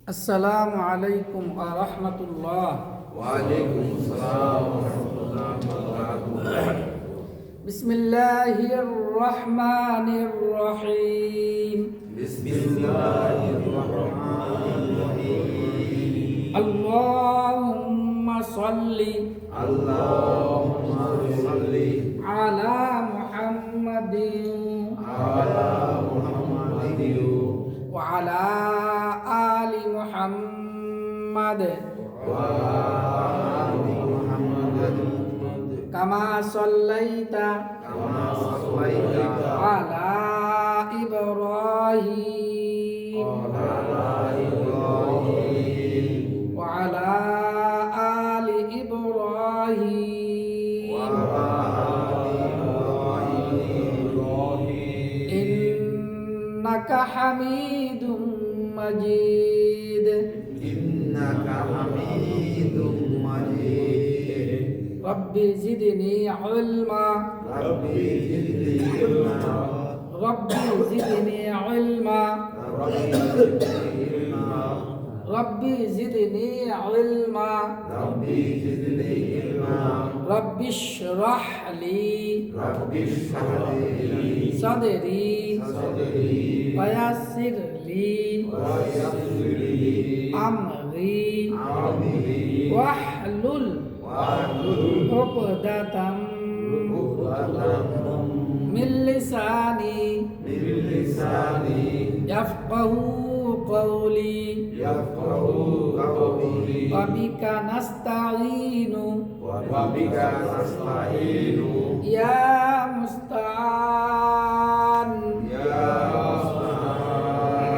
আসসালামু আলাইকুম ওয়া রাহমাতুল্লাহ। ওয়া আলাইকুম আসসালাম ওয়া রাহমাতুল্লাহি ওয়া বারাকাতুহু। বিসমিল্লাহির রহমানির রহিম। বিসমিল্লাহির রহমানির রহিম। আল্লাহুম্মা সাল্লি আল্লাহুম্মা সাল্লি আলা মুহাম্মাদিন আলা মুহাম্মাদিন ওয়া আলা আলি মুহাম্মাদ ওয়া আলি মুহাম্মাদিন কামা সাল্লাইতা কামা সাল্লাইতা আলা ইব্রাহিম আলা ইব্রাহিম ওয়া আলা আলি ইব্রাহিম ওয়া আলি ইব্রাহিম ইন্নাকা হামিদুম মাজিদ। ইন্নাকা হামিদুম মাজিদ। রব্বি জিদনি ইলমা রব্বি জিদনি ইলমা রব্বি জিদনি ইলমা রব্বি জিদনি ইলমা রব্বি জিদনি ইলমা রব্বি জিদনি ইলমা রব্বি ইশরাহ লি রব্বি ইশরাহ লি সাদরি সাদরি ওয়া ইয়াসসির লি ওয়া ইয়াসসির লি আমরি আমরি ওয়াহলুল ওয়াহলুল উকদাতাম উকদাতাম মিন লিসানি মিন লিসানি ইয়াফকাহু কওলি ইয়াফকাহু কওলি ওয়া বিকা নাস্তাঈনু ওয়া বিকা নাস্তাঈনু ইয়া মুস্তাআন। ইয়া মুস্তাআন।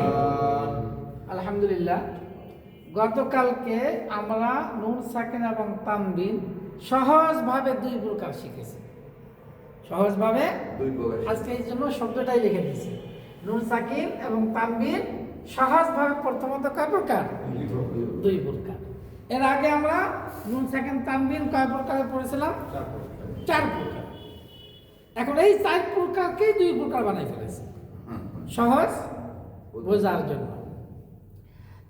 আলহামদুলিল্লাহ, গতকালকে আমরা নুন সাকিন এবং তানবিন সহজভাবে দুই প্রকার শিখেছি। সহজভাবে দুই প্রকার। আজকে এই জন্য শব্দটাই লিখে দিয়েছি। নুন সাকিন এবং তানবিন সহজভাবে প্রথমত কয় প্রকার? দুই প্রকার। এর আগে আমরা নুন সাকিন তানবিন কয় প্রকারে পড়েছিলাম? চার প্রকার। এখন এই চার প্রকারকেই দুই প্রকার বানাই ফেলেছি সহজ বোঝার জন্য।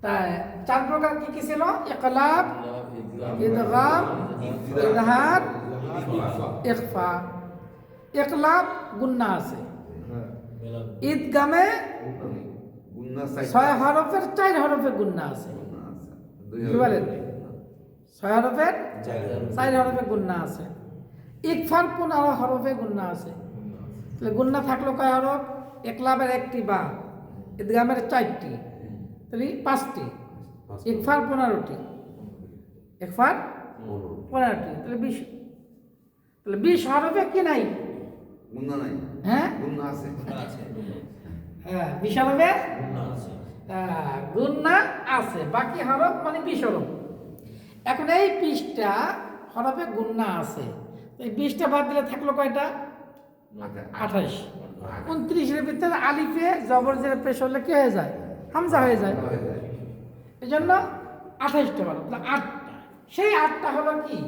তাই চার প্রকার কি কি ছিল? ইকলাব, ইদগাম, ইজহার, ইখফা। ইকলাব গুন্না আছে, ঈদগামে গুন্না 6 হরফের 4 হরফে গুন্না আছে। কি বলেন? 6 হরফের 4 হরফে গুন্না আছে। ইকফার 15 হরফে গুন্না আছে। তাহলে গুন্না থাকলো কয় হরফ? ইকলাবের 1টি বা ঈদগামের 4টি, তাহলে 5টি। ইকফার 15টি, ইকফার 15টি, তাহলে 20। তাহলে 20 হরফে কি নাই? গুন্না নাই। হ্যাঁ গুন্না আছে। হ্যাঁ, 20 হরফে গুন্না আছে। বাকি হরফ মানে 20 হরফ। এখন এই 20টা হরফে গুন্না আছে, এই 20টা বাদ দিলে থাকলো কয়টা? 28। 29 এর ভিতরে আলিফে জবর জের পেশ হলে কি হয়ে যায়? হামজা হয়ে যায়। এই জন্য 28টা হলো, 8টা। সেই 8টা হলো কি?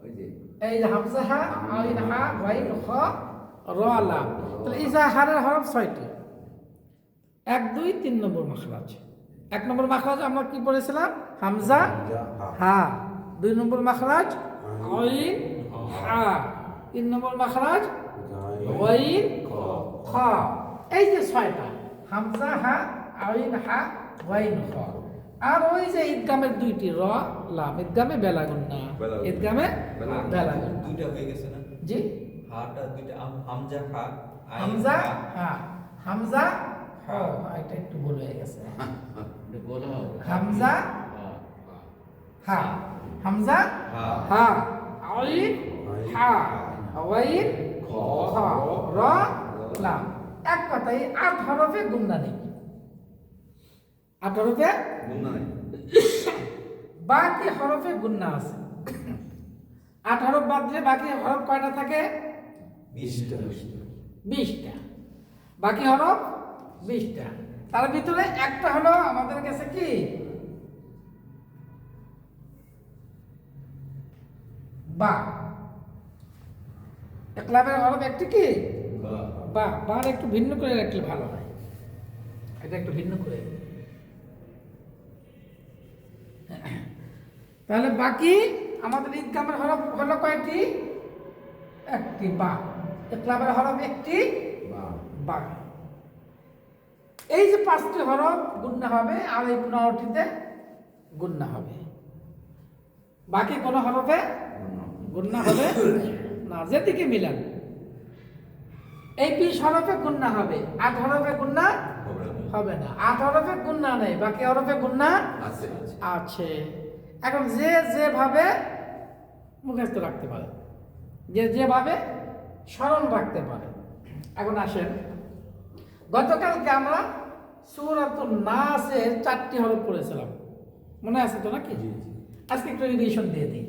ওই যে এই যে হামজা হা, আইন হা, ওয়াইন খ, র লাম। তাহলে ইজাহারের হরফ 6টি। 1 2 3 নম্বর মাখরাজ। 1 নম্বর মাখরাজ আমরা কি পড়েছিলাম? হামজা হা। 2 নম্বর মাখরাজ আইন হা। 3 নম্বর মাখরাজ ওয়াইন খ। এই যে 6টা, হামজা হা, আইন হা, ওয়াইন খ। আর ওই যে ঈদগামের 2টি র লাম, ঈদগামে বেলা গুন্না, ঈদগামে বেলা গুন্না। দুইটা হয়ে গেছে না? জি, হাটা দুইটা হামজা হা আইন হামজা হা। হা, হামজা হ। এটা একটু ভুল হয়ে গেছে। হামজা হা, হামজা হা, আইন হা, ওয়াইন খ, র লাম। এক কথায় 8 হরফে গুন্না নেই। 8 হরফে গুন্না নাই। বাকি হরফে গুন্না আছে। 8 হরফ বাদ দিলে বাকি হরফ কয়টা থাকে? 20টা। 20টা। বাকি হরফ 20টা। তার ভিতরে একটা হলো আমাদের কাছে কি? বা। ইকলাবের হরফ একটি কি? বা। বার একটু ভিন্ন করে রাখলে ভালো হয়। এটা একটু ভিন্ন করে। তাহলে বাকি আমাদের ইদগামের হরফ হলো কয়টি? একটি বা। ইকলাবের হরফ একটি বা। এই যে 5টি হরফ গুণনা হবে আর এই 15টিতে গুণনা হবে। বাকি কোনো হরফে গুণনা হবে না, যেদিকে মিলান। এই 20 হরফে গুণনা হবে, 8 হরফে গুণনা হবে না। 8 হরফে গুণনা নেই, বাকি হরফে গুণনা আছে। এখন যে যেভাবে মুখস্থ রাখতে পারে, যে যেভাবে স্মরণ রাখতে পারে। এখন আসেন, গতকালকে আমরা সূরাতুন নাসের 4টি হরফ পড়েছিলাম, মনে আছে তো নাকি? আজকে একটু রিভিশন দিয়ে দিই।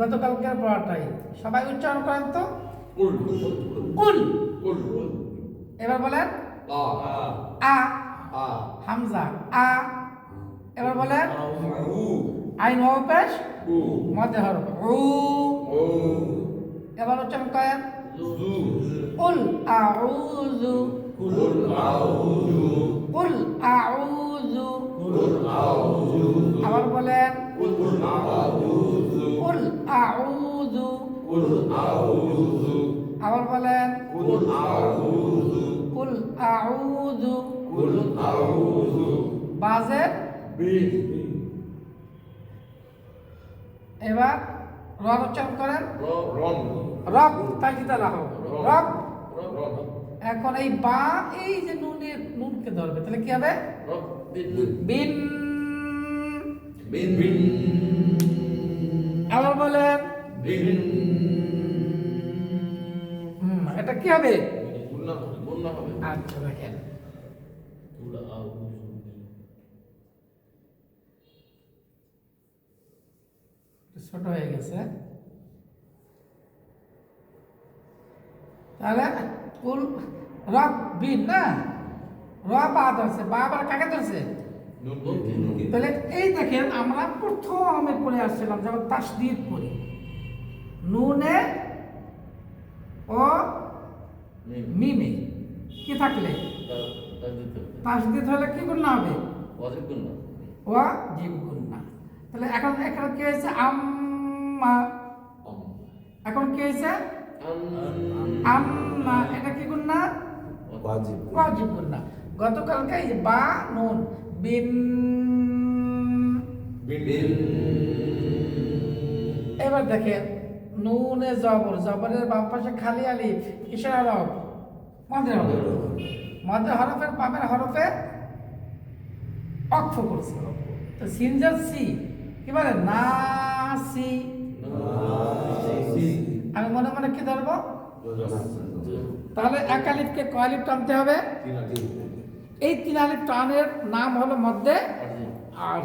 গতকালকের পড়াটাই সবাই উচ্চারণ করেন তো। কুল। এবার বলেন আ। হামজা আ। এবার বলেন আইন ওয়াও পেশ মধ্যে হরফ উ। এবার উচ্চারণ করেন কুল আউযু। কুল আউযু। আবার বলেন কুল আউযু। আবার বলেন কুল আউযু। বাজে এবার র উচ্চারণ করেন রব। তাইকিদা রাখো রব। এখন এই বা এই যে নুনকে ধরবে, তাহলে কি হবে? বিন। আবার বলেন এটা কি হবে? আচ্ছা দেখেন, ছোট হয়ে গেছে। তাহলে কুল রব বিন না, রব আ ধরছে, বা আবার কাকে ধরছে? তাহলে এই দেখেন, আমরা প্রথমে পড়ে আসছিলাম যখন তাসদীদ পড়ি, নুনে ও মিমে কি থাকলে তাসদীদ হলে কি গুণনা হবে? ওয়াজিব গুণনা। তাহলে এখন এখানে কি হয়েছে? আম্মা। এখন কি হয়েছে? আম্মা। এটা কি গুণনা? ওয়াজিব গুণনা। গতকালকে এই যে বা নুন বিন। এবার দেখেন নুনে জবর, জবরের বাম পাশে খালি আলিফ, কিসের হরফ? মদের হরফ। মদের হরফের বামের হরফে অক্ষ করছে। তো সিনজার সি কি বলে? নাসি। আমি মনে মনে কি ধরবো? তাহলে এক আলিফকে কয় আলিফ টানতে হবে? এই 3 আলিফ টানের নাম হলো মধ্যে আর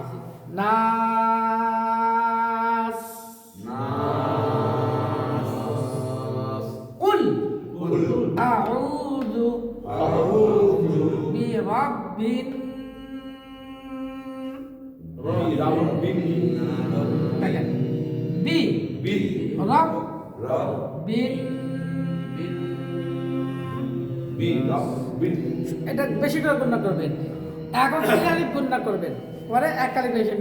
নাস। কুল আউযু বিরাব্বিন। দেখেন বি রাব্বিন। এটা বেশি করে গুণনা করবেন। এখন 3 আলিফ গুণনা করবেন, পরে এক আলিফ বেশি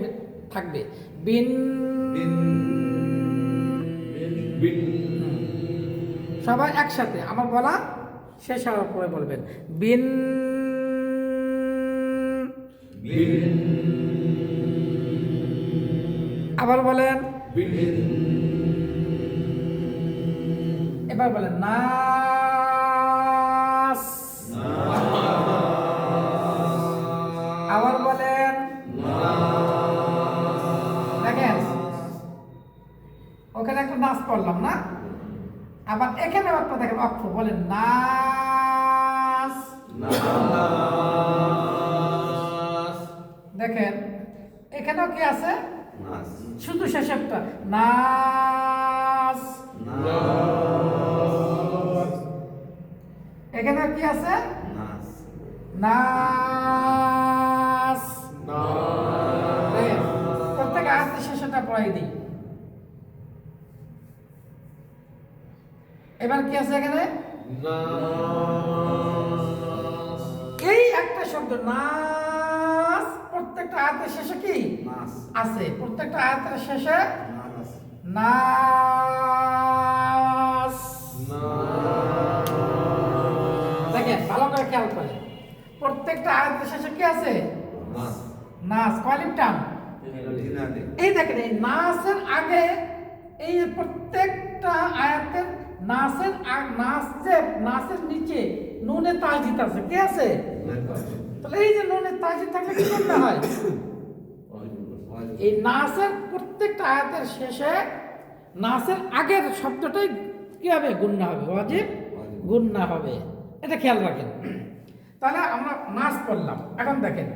থাকবে। বিন। সবাই একসাথে আমার বলা শেষ হওয়ার পরে বলবেন বিন। আবার বলেন। এবার বলেন নাস। আবার বলেন। দেখেন ওখানে একটা নাস পড়লাম না, আবার এখানে একটা দেখেন অক্ষ, বলেন নাস। দেখেন এখানেও কি আছে? শুধু শেষে একটা নাস। এখানে কি আছে? নাস। প্রত্যেক আয়াতের শেষেটা পড়াই দিই। এবার কি আছে এখানে? এই একটা শব্দ নাস, প্রত্যেকটা আয়াতের শেষে কি নাস আছে? প্রত্যেকটা আয়াতের শেষে নাস নাস। দেখেন ভালো করে খেয়াল করেন, প্রত্যেকটা আয়াতের শেষে কি আছে? নাস নাস। কয়লিপ টান? তিনালি এই দেখেন এই নাসের আগে এই যে প্রত্যেকটা আয়াতের নাসের নাসের নিচে নুনে তাজিদ আছে। কি আছে? তাহলে এই যে নুনে তাজিদ থাকলে কি করতে হয়? এই নাসের প্রত্যেকটা আয়াতের শেষে নাসের আগের শব্দটাই কি হবে? গুন্না হবে, ওয়াজিব গুন্না হবে। এটা খেয়াল রাখেন। তাহলে আমরা নাস পড়লাম। এখন দেখেন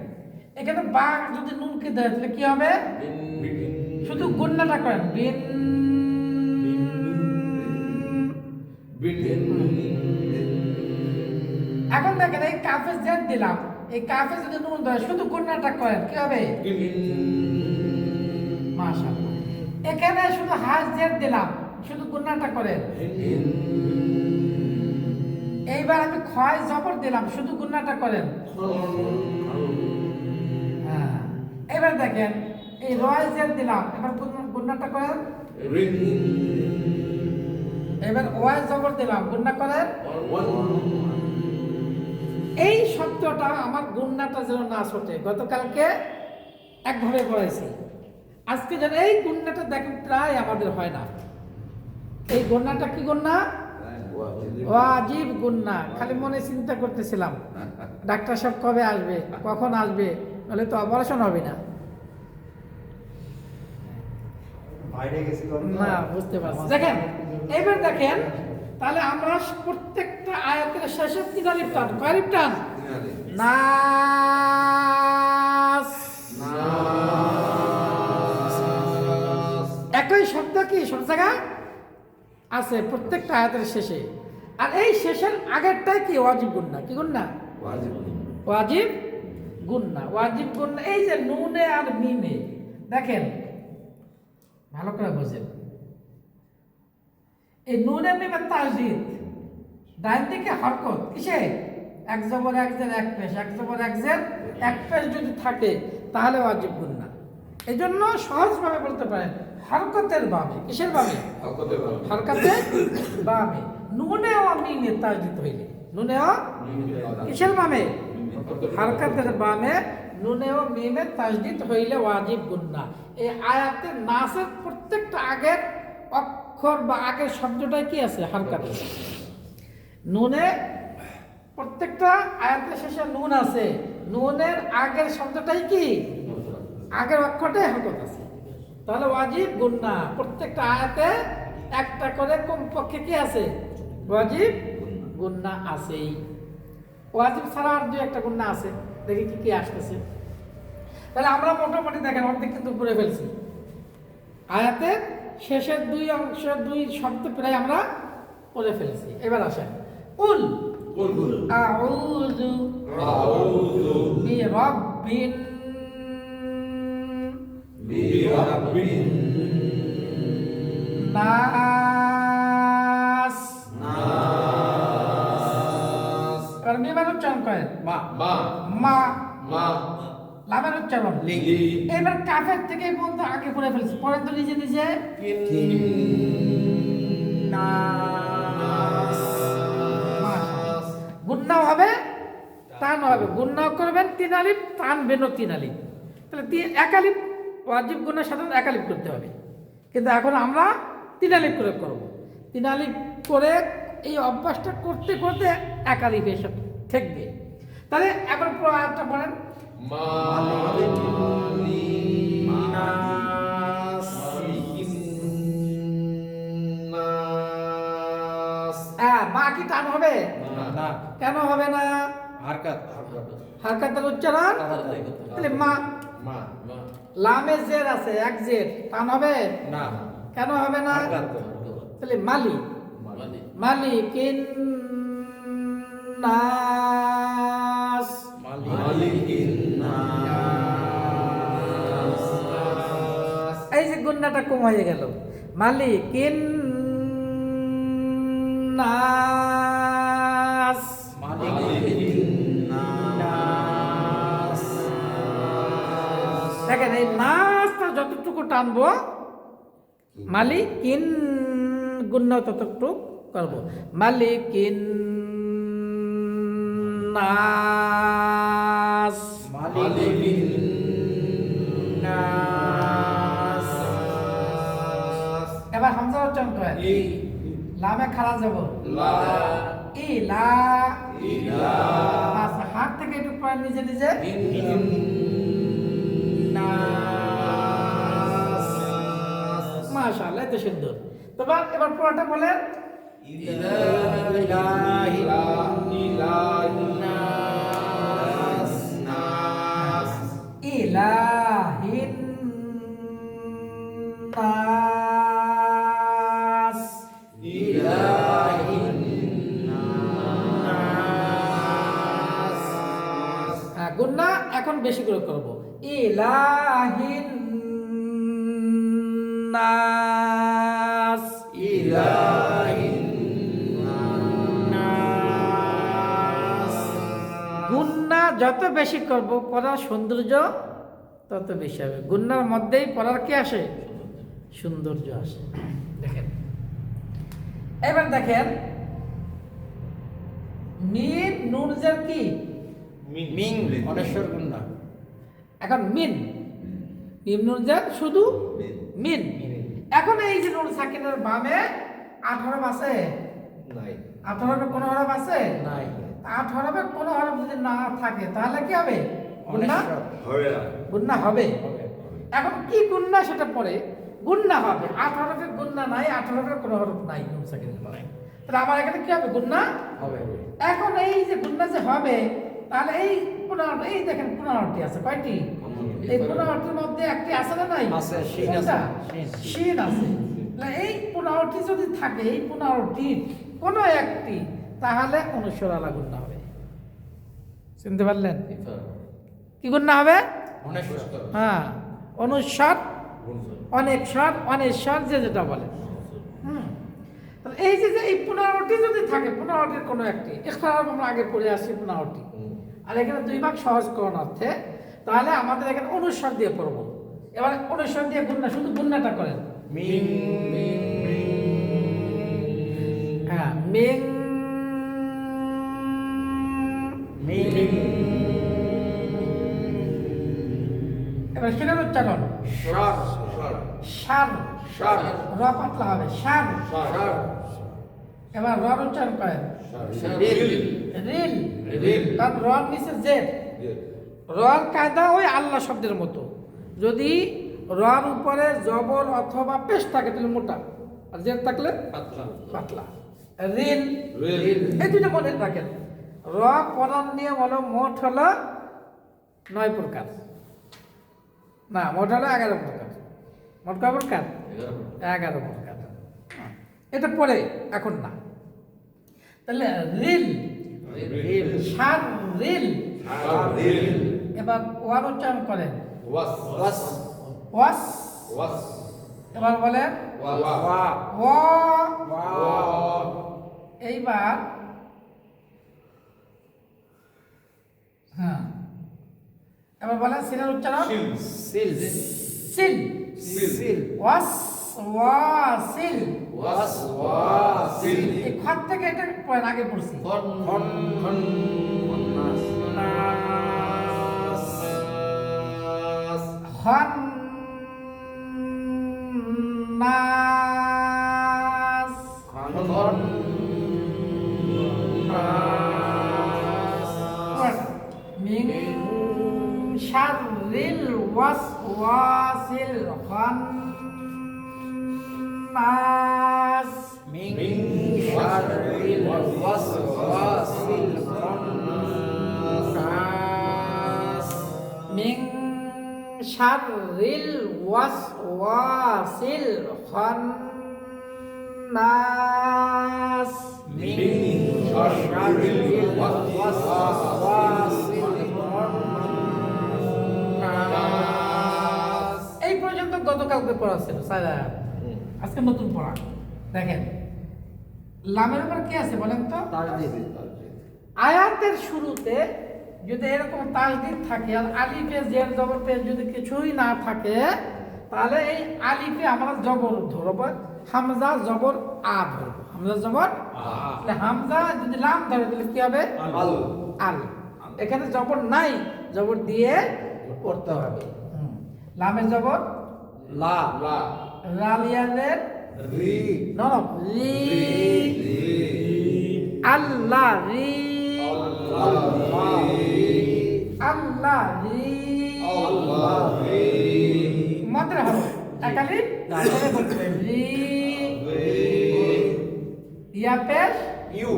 এখানে বা যদি নুনকে দেয় তাহলে কি হবে? শুধু গুন্নাটা করেন, বিন। এখন দেখেন এই কাফে জেড দিলাম, এই কাফে যদি নুন দেয় শুধু গুন্নাটা করেন, কি হবে? মাশাআল্লাহ। এখানে শুধু হাজ জেড দিলাম, শুধু গুন্নাটা করেন। এইবার আমি ক্ষয় জবর দিলাম, শুধু গুন্নাটা করেন। হ্যাঁ। এবার দেখেন এই রয় জেড দিলাম, এবার গুন্নাটা করেন। এবার ওয়াই জবর দিলাম, গুন্না করেন। এই শব্দটা আমার গুন্নাটা যেন না ছোটে। গতকালকে একভাবে পড়াইছি, আজকে যেন এই গুন্নাটা দেখেন প্রায় আমাদের হয় না। এই গুন্নাটা কি গুন্না? ওয়াজিব গুন্না। খালি মনে চিন্তা করতেছিলাম ডাক্তার সাহেব কবে আসবে, কখন আসবে, নাহলে তো অপারেশন হবে না। না, বুঝতে পারছি। দেখেন এবার দেখেন, তাহলে আমরা প্রত্যেকটা আয়াতের শেষে তিন আলিফ টান। কয় আলিফ টান? নাস। একই শব্দ কি সব জায়গায় আছে প্রত্যেকটা আয়াতের শেষে। আর এই শেষের আগেরটাই কি? ওয়াজিব গুন্না। কি গুন্না? ওয়াজিব গুন্না। ওয়াজিব গুন্না এই যে নুনে আর মিমে, দেখেন ভালো করে বোঝেন, এই নুনে মিমে তাসদীদ, ডান দিকে হরকত কিসে? এক জবর এক জের এক পেশ, এক জবর এক জের এক পেশ যদি থাকে তাহলে ওয়াজিব গুন্না। এই জন্য সহজভাবে বলতে পারেন হরকতের বামে। কিসের বামে? হরকতের বামে। নুনে ও মিমে তাসদীদ হইলে, নুনে ও কিসের বামে? হরকতের বামে নুনে ও মিমে তাসদীদ হইলে ওয়াজিব গুন্না। এই আয়াতের নাসের প্রত্যেকটা আগের অক্ষর বা আগের শব্দটাই কি আছে? হরকত আছে। নুনে প্রত্যেকটা আয়াতের শেষে নুন আছে, নুনের আগের শব্দটাই কি? আগের অক্ষরটাই হরকত আছে। তাহলে ওয়াজিব গুন্না। প্রত্যেকটা আয়াতে একটা করে কমপক্ষে কি আছে? ওয়াজিব গুন্না আছেই। ওয়াজিব ছাড়া আর দুই একটা গুন্না আছে, দেখি কি কি আসতেছে। তাহলে আমরা মোটামুটি দেখেন অর্ধেক কিন্তু করে ফেলছি। আয়াতের শেষের দুই অংশ, দুই শব্দ প্রায় আমরা করে ফেলছি। এবার আসেন উল আউযু বিরাব্বিন নাস। এবার মিমের উচ্চারণ করেন, মা মা মা। লামের উচ্চারণ লি। এবার কাফের থেকে বন্ধ আগে পড়ে ফেলছি, পড়েন তো নিজে নিজে। গুন্নাও হবে, টান হবে। গুন্নাও করবেন তিন আলিফ, টানবেনও তিন আলিফ। তাহলে এক আলিফ ওয়াজিব গুন্না সাধারণত এক আলিফ করতে হবে, কিন্তু এখন আমরা তিন আলিফ করে করব। তিন আলিফ করে এই অভ্যাসটা করতে করতে এক আলিফ এসে ঠেকবে। তাহলে এবার পুরো আয়াতটা পড়েন। মা কি টান হবে? না। কেন হবে না? হারকাতের উচ্চারণ। তাহলে মা, লামে জের আছে, এক জের, টান হবে না। কেন হবে না? তাহলে মালি মালিকিন নাস। এই যে গুন্নাটা কম হয়ে গেল, মালিকিন নাস। দেখেন এই নাসটা যতটুকু টানবো মালিকিন গুন্না ততটুকু করবো মালিকিন নাস এবার হামজা উচ্চারণ করেন লামে খারাপ যাব ইলা আচ্ছা হাত থেকে একটু পড়েন নিজে নিজে মাশাআল্লাহ এত সুন্দর তো এবার পুরোটা বলেন ইলাহিন নাস গুন্না এখন বেশি করে করব ইলাহিন নাস গুন্না যত বেশি করব পড়ার সৌন্দর্য তত বেশি হবে গুন্নার মধ্যেই পড়ার কি আসে সৌন্দর্য আসে দেখেন এবার দেখেন মিন নুনজের কি মিং অনেশ্বর গুন্না এখন মিন মিম নুনজের শুধু মিন এখন এই যে নুন সাকিনের বামে 18 আছে নাই 18 কোন হরফ আছে নাই 18 কোন হরফ যদি না থাকে তাহলে কি হবে গুন্না হবে না। গুন্না হবে এখন কি গুন্না সেটা পরে গুন্না হবে 18 গুন্না নাই 18 কোন হরফ নাই নুন সাকিনের বামে তাহলে আমার এখানে কি হবে গুন্না হবে এখন এই যে গুন্না যে হবে তাহলে এই 15 এই দেখেন 15টি আছে কয়টি এই 15টির মধ্যে একটি আছে না নাই আছে, শিন কোনটা? আছে, শিন আছে তাহলে এই 15টি যদি থাকে এই 15টি কোন একটি তাহলে অনুস্বর আলা গুন্না হবে চিনতে পারলেন কি গুন্না হবে অনেশ্বর হ্যাঁ অনুস্বর অনেক স্বর অনেশ্বর যে যেটা বলে তাহলে এই যে এই 15টি যদি থাকে 15টির কোনো একটি এখানে আমরা আগে পড়ে আসি 15টি আর এখানে দুই ভাগ সহজ করণ অর্থে তাহলে আমাদের এখানে অনুস্বর দিয়ে পড়ব এবার অনুস্বর দিয়ে গুন্না শুধু গুন্নাটা করেন মিং হ্যাঁ মিং মিং এবার সেটার উচ্চারণ শার সার শার র পাতলা হবে সার শার এবার রর উচ্চারণ করেন রিল রিল রিল কারণ রর নিচে জেড রর কায়দা ওই আল্লাহ শব্দের মতো যদি রর উপরে জবর অথবা পেশ থাকে তাহলে মোটা আর জেড থাকলে পাতলা পাতলা রিল রিল এই দুটো মনে রাখেন র পড়ার নিয়ম হলো মোট হলো 9 প্রকার না মোট হলো 11 প্রকার মোট কয় প্রকার 11 প্রকার এটা পরে এখন না তাহলে রিল রিল সার রিল রিল এবার ওয়ার উচ্চারণ করেন ওয়াস ওয়াস ওয়াস ওয়াস এবার বলেন ওয়া ওয়া ওয়া এইবার হ্যাঁ এবার বলেন সিনের উচ্চারণ সিল সিল সিল ওয়াস ওয়াসিল ওয়াস ওয়াসিল এই খাত থেকে এটা পয়েন্ট আগে পড়ছি খন খন নাস খন নাস খন খন মিং শাররিল ওয়াসওয়াসিল খান্নাস মিং শাররিল ওয়াসওয়াসিল খান্নাস মিং শাররিল ওয়াসওয়াসিল খান্নাস মিং শাররিল ওয়াসওয়াসিল খান্নাস এই পর্যন্ত গতকালকে পড়া ছিল সাদা আজকে নতুন পড়া দেখেন লামের উপর কি আছে বলেন তো তারজিদ আয়াতের শুরুতে যদি এরকম তাসদিদ থাকে আর আলিফে জের জবর পেশ যদি কিছুই না থাকে তাহলে এই আলিফে আমরা জবর ধরবো, হামজা জবর আ ধরবো, হামজা জবর তাহলে হামজা যদি লাম ধরে তাহলে কি হবে? আল আল। এখানে জবর নাই, জবর দিয়ে পড়তে হবে। লামের জবর লা লা রালিয়ানের রি নরম রি, আল্লাহ রি, আল্লাহ রি, মন্ত্র হবে একালি রি, ইয়া পেশ ইউ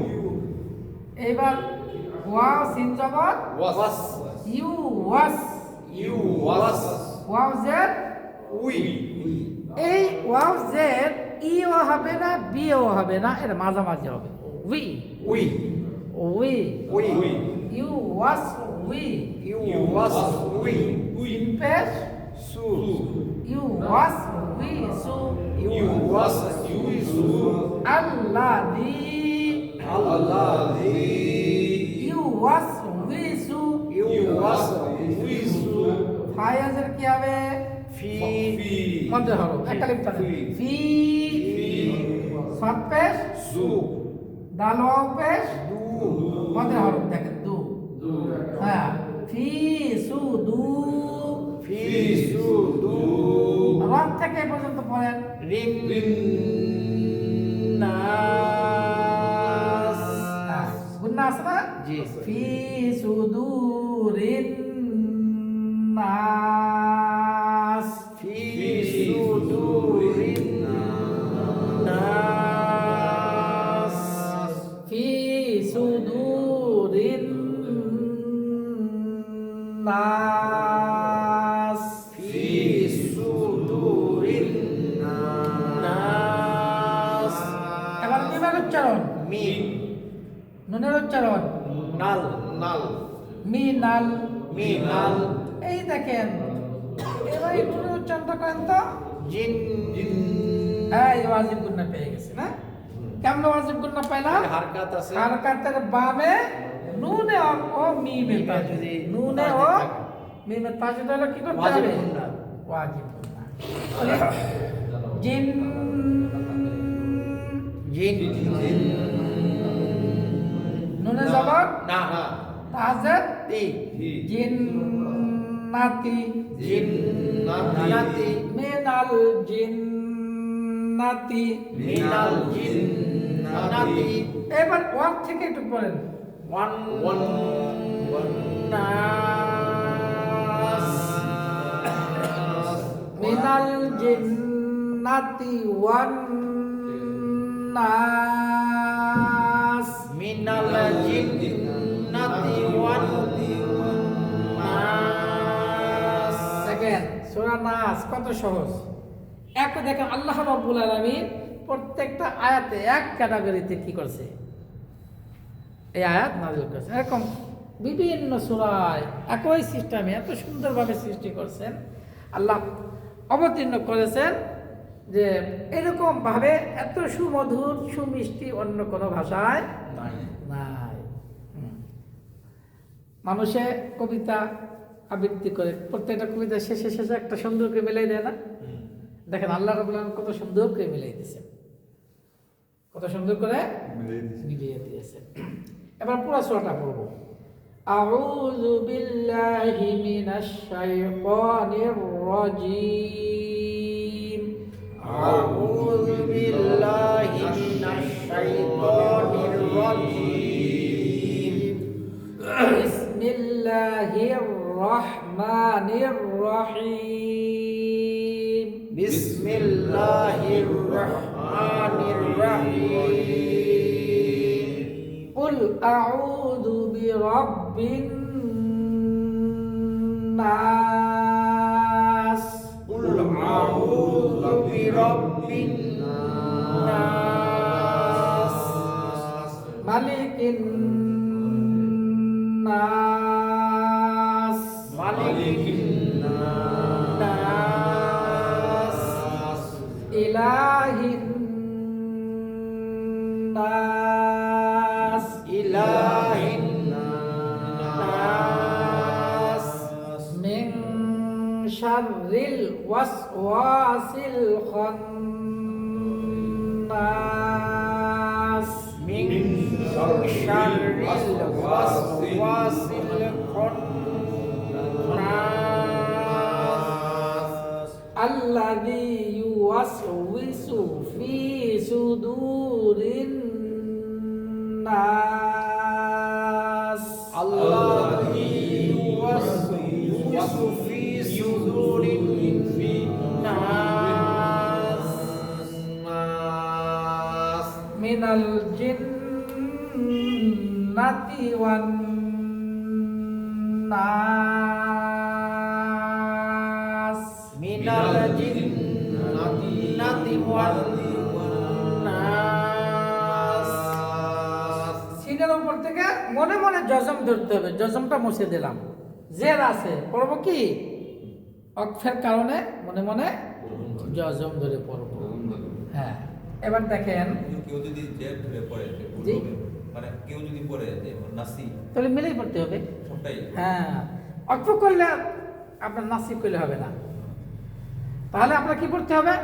এবার ওয়াও সিন জবর ওয়াস ইউ ওয়াস, ইউ ওয়াস ওয়াও জের উই এই ওয়াও জের ইও হবে না বিও হবে না, এর মাঝামাঝি হবে উই উই উই, উই ইউ ওয়াস উই, ইউ ওয়াস উই সিন পেশ সু ইউ ওয়াস উই সু, ইউ ওয়াস উই সু আল্লাহ দি আল্লাহি ইউ ওয়াস উই সু, ইউ ওয়াস উই সু ফায়াজের কি হবে? ফি মন্ত্র হবে একালিপ থাকে ফি, সাত পেশ সু দাল ওয়াও পেশ দু মন্ত্র হবে দেখেন দু, হ্যাঁ ফি সু দু, ফি সু দু রব থেকে এ পর্যন্ত পড়েন রিন নাস গুন্না আছে না? জি ফি সুদুরিন নাস, ফি সুদুরিন নাস ফি সুদুরিন নাস, ফি সুদুরিন নাস এবার কিভাবে উচ্চারণ? মিন নুনের উচ্চারণ নাল নাল মিনাল, মিনাল এই দেখেন এবার এই নুনের উচ্চারণটা করেন তো, জিন এই ওয়াজিব গুন্না পেয়ে গেছে না? কেমন ওয়াজিব গুন্না পাইলাম? হারকাত আছে হারকাতের বামে নুনে ও মিমে তাজুদি, নুনে ও মিমে তাজুদ হলো কি করতে ওয়াজিব হবে? গুন্না। ওয়াজিব গুন্না। তাহলে জিন জিন নুনে জবর না তাজেদ তি জিন্নাতি, জিন্নাতি মিনাল জিন্নাতি, মিনাল জিন্নাতি এবার ওয়ান থেকে একটু পড়েন ওয়ান নাস মিনাল জিন্নাতি ওয়ান নাস, মিনাল জিন্নাতি ওয়ান নাস সেকেন্ড সূরা নাস কত সহজ। এক দেখেন আল্লাহ রাব্বুল আলামিন প্রত্যেকটা আয়াতে এক ক্যাটাগরিতে কি করছে, এই আয়াত নাযিল করেছেন। এরকম বিভিন্ন সূরায় একই সিস্টেমে এত সুন্দরভাবে সৃষ্টি করছেন, আল্লাহ অবতীর্ণ করেছেন যে এরকম ভাবে এত সুমধুর সুমিষ্টি অন্য কোনো ভাষায় নাই নাই। মানুষে কবিতা আবৃত্তি করে, প্রত্যেকটা কবিতা শেষে শেষে একটা সুন্দর করে মিলাই দেয় না? দেখেন আল্লাহ রাব্বুল আলামিন কত সুন্দর করে মিলাই দিয়েছে, কত সুন্দর করে মিলিয়ে দিয়েছে। এবার পুরো সূরাটা পড়বো। আউযু বিল্লাহি মিনাশ শাইতানির রাজীম, আউযু বিল্লাহি মিনাশ শাইতানির রাজীম বিসমিল্লাহির রহমানির রহিম, বিসমিল্লাহির রহমানির রহিম কুল আউযু বিরাব্বিন নাস, কুল আউযু বিরাব্বিন নাস মালিকিন নাস, মালিকিন নাস ইলাহিন নাস, ইলাহিন নাস শাররিল ওয়াসওয়াসিল খান্নাস মিন শাররিল ওয়াসওয়াসিল খান্নাস আল্লাযী ইউওয়াসউইসু ফি সুদুরিন নাস আল্লাযী ইউওয়াসউইসু ফি সুদুরিন নাস মিনাল জিন্নাতি ওয়ান নাস মিনাল জিন্নাতি ওয়ান নাস সিনের উপর থেকে মনে মনে জজম ধরতে হবে। জজমটা মুছে দিলাম, জের আছে, পড়ব কি অক্ষের কারণে মনে মনে জজম ধরে পড়ব। হ্যাঁ, এবার দেখেন, কেউ যদি জেদ ধরে পড়ে যে ভুল জি। হবে। মানে কেউ যদি পড়ে যে নাসি তাহলে মিলেই পড়তে হবে। সবটাই হ্যাঁ, অক্ষ করলে আপনার নাসিব করলে হবে না। তাহলে আপনার কি পড়তে হবে?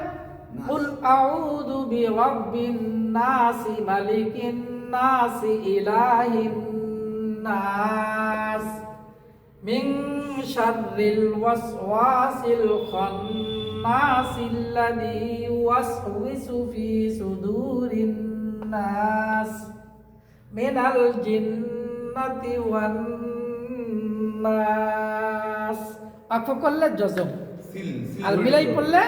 কুল আউযু বিরাব্বিন নাসি মালিকিন নাসি ইলাহিন নাস মিন শাররিল ওয়াসওয়াসিল খান্নাসিল্লাযী ইউওয়াসউইসু ফি সুদুরিন নাস মিনাল জিন্নাতি ওয়ান নাস। অক্ষ করলে জজম, আর মিলাই পড়লে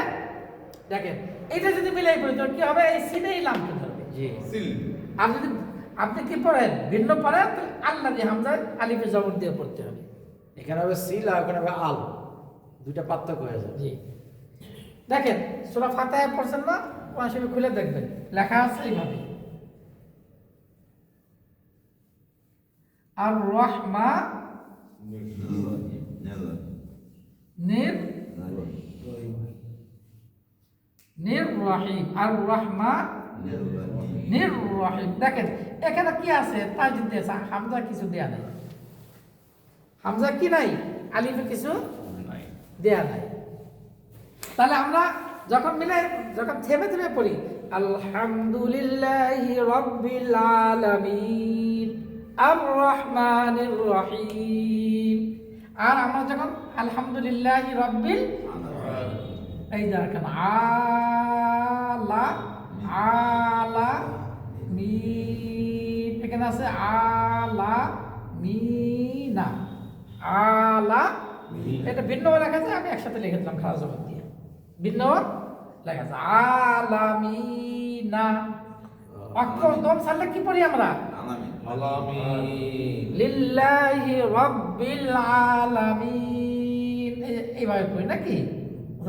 দেখেন, এটা যদি মিলাই পড়ি তো কি হবে? এই সিনেই লামকে ধরবে। জি আর যদি আপনি কি পড়েন ভিন্ন পড়েন, তাহলে আল্লাহ দিয়ে হামজা আলিফে জবর দিয়ে পড়তে হবে। এখানে হবে সিল আর ওখানে হবে আল, দুইটা পার্থক্য হয়ে যায়। জি, দেখেন সূরা ফাতিহা পড়ছেন না? কোরআন শরীফ খুলে দেখবেন, লেখা আছে এইভাবে, আর রহমা নির রহিম, আর রহমা নির রহিম। দেখেন এখানে কি আছে? তাজিদ দিয়েছে, হামজা কিছু দেয়া নাই। হামজা কি নাই? আলিফে কিছু দেয়া নাই। তাহলে আমরা যখন যখন থেমে থেমে পড়ি আলহামদুলিল্লাহি রাব্বিল আলামিন আর রহমানির রহিম, আর আমরা যখন আলহামদুলিল্লাহি রাব্বিল এই দেখেন আলা মিন, এখানে আছে আলা মিনা আলা, এটা ভিন্ন লেখা আছে, আমি একসাথে লিখে দিলাম খারাপ জবাব দিয়ে, ভিন্ন লেখা আছে আলামিনা। অক্ষর দম সারলে কি পড়ি আমরা? লিল্লাহি রাব্বিল আলামিন, এইভাবে পড়ি নাকি?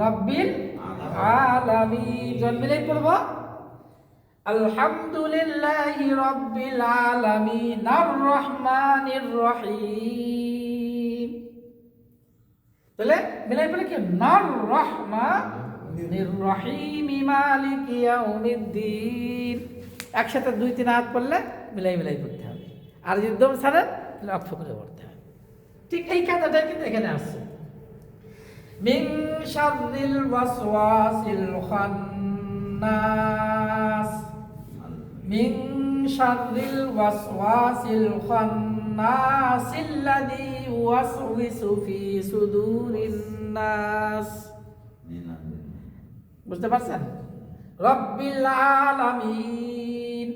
রাব্বিল আলামিন জন মিলেই পড়বো আলহামদুলিল্লাহি রাব্বিল আলামিন আর রহমানির রহিম। তাহলে মিলাই পড়লে কি? নার রহমানির রহিম মালিকি ইয়াউমিদ্দিন। একসাথে 2-3 আয়াত পড়লে মিলাই পড়তে হবে। আর যদি দম ছাড়েন তাহলে অক্ষ করে পড়তে হবে। ঠিক এই কাজটাই কিন্তু এখানে আসছে। মিন শাররিল ওয়াসওয়াসিল খান্নাস, মিন শাররিল ওয়াসওয়াসিল খান্নাসিল্লাযী ইউওয়াসউইসু ফি সুদুরিন নাস। বুঝতে পারছেন? রব্বিল আলামিন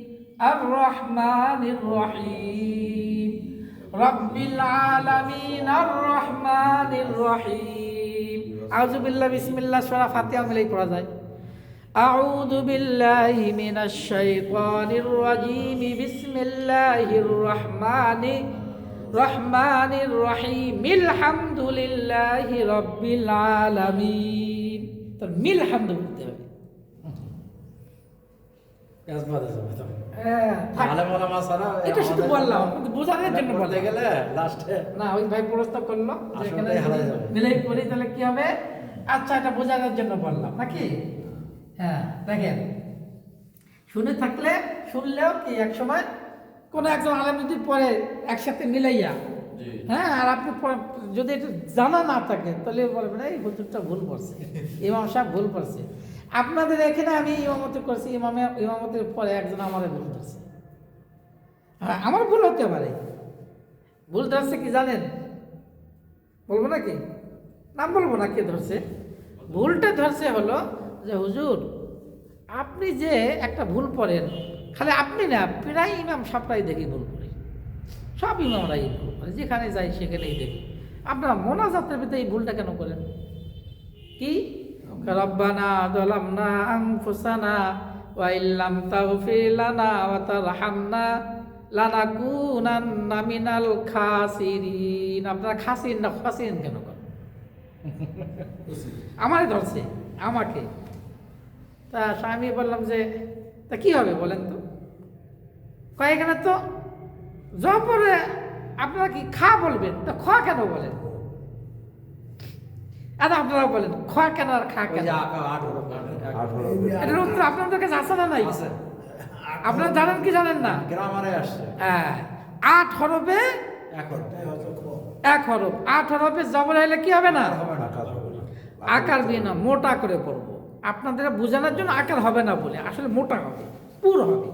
আর রহমানির রহিম, রব্বিল আলামিন আর রহমানির রহিম। আউযু বিল্লাহি বিসমিল্লাহ সূরা ফাতিহা মিলাই পড়া যায়। আউযু বিল্লাহি মিনাশ শাইতানির রাজীম, বিসমিল্লাহির রহমানির রহিম, আলহামদুলিল্লাহি রাব্বিল আলামিন। তো মিল হামদু বলতে হবে। এটা শুধু বললাম, বোঝানোর জন্য বলতে গেলে লাস্টে না, ওই ভাই প্রস্তাব করলো মিলাই পড়ি তাহলে কি হবে? আচ্ছা, এটা বোঝানোর জন্য বললাম নাকি? হ্যাঁ, দেখেন শুনে থাকলে শুনলেও কি এক সময় কোন একজন আলেম যদি পড়ে একসাথে মিলাইয়া হ্যাঁ, আর আপনি যদি এটা জানা না থাকে তাহলে বলবেন এই হুজুরটা ভুল করছে, ইমাম সাহেব ভুল করছে। আপনাদের এখানে আমি ইমামতি করছি, ইমামতির পরে একজন আমারে ভুল করছে। হ্যাঁ, আমার ভুল হতে পারে। ভুল ধরছে কি জানেন? বলবো নাকি? নাম বলবো না কে ধরছে। ভুলটা ধরছে হলো যে হুজুর আপনি যে একটা ভুল করেন, খালি আপনি না, প্রায় ইমাম সাপটাই দেখি ভুল করে, সব ইমামরাই ভুল করে, যেখানে যাই সেখানেই দেখি। আপনারা মোনাজাতের ভিতরে এই ভুলটা কেন করেন? কি রব্বানা যালামনা আনফুসানা ওয়া ইল্লাম তাগফির লানা ওয়া তারহামনা লানাকুনান্না মিনাল খাসিরিন। আপনারা খাসিন না খাসিরিন কেন করেন? আমারই ধরছে, আমাকে। তা আমি বললাম যে তা কি হবে বলেন তো? এখানে তো জবরে আপনারা কি খা বলবেন, তা খ কেন বলেন? আচ্ছা আপনারা বলেন খ কেন আর খা কেন? এটার উত্তর আপনাদের কাছে আছে না নাই? আপনারা জানেন কি জানেন না? গ্রামারে আসছে। হ্যাঁ, 8 হরফে এক হরফ। 8 হরফে জবর হইলে কি হবে না? আকার দিয়ে না, মোটা করে পড়বো। আপনাদের বোঝানোর জন্য আকার হবে না বলে, আসলে মোটা হবে, পুরো হবে।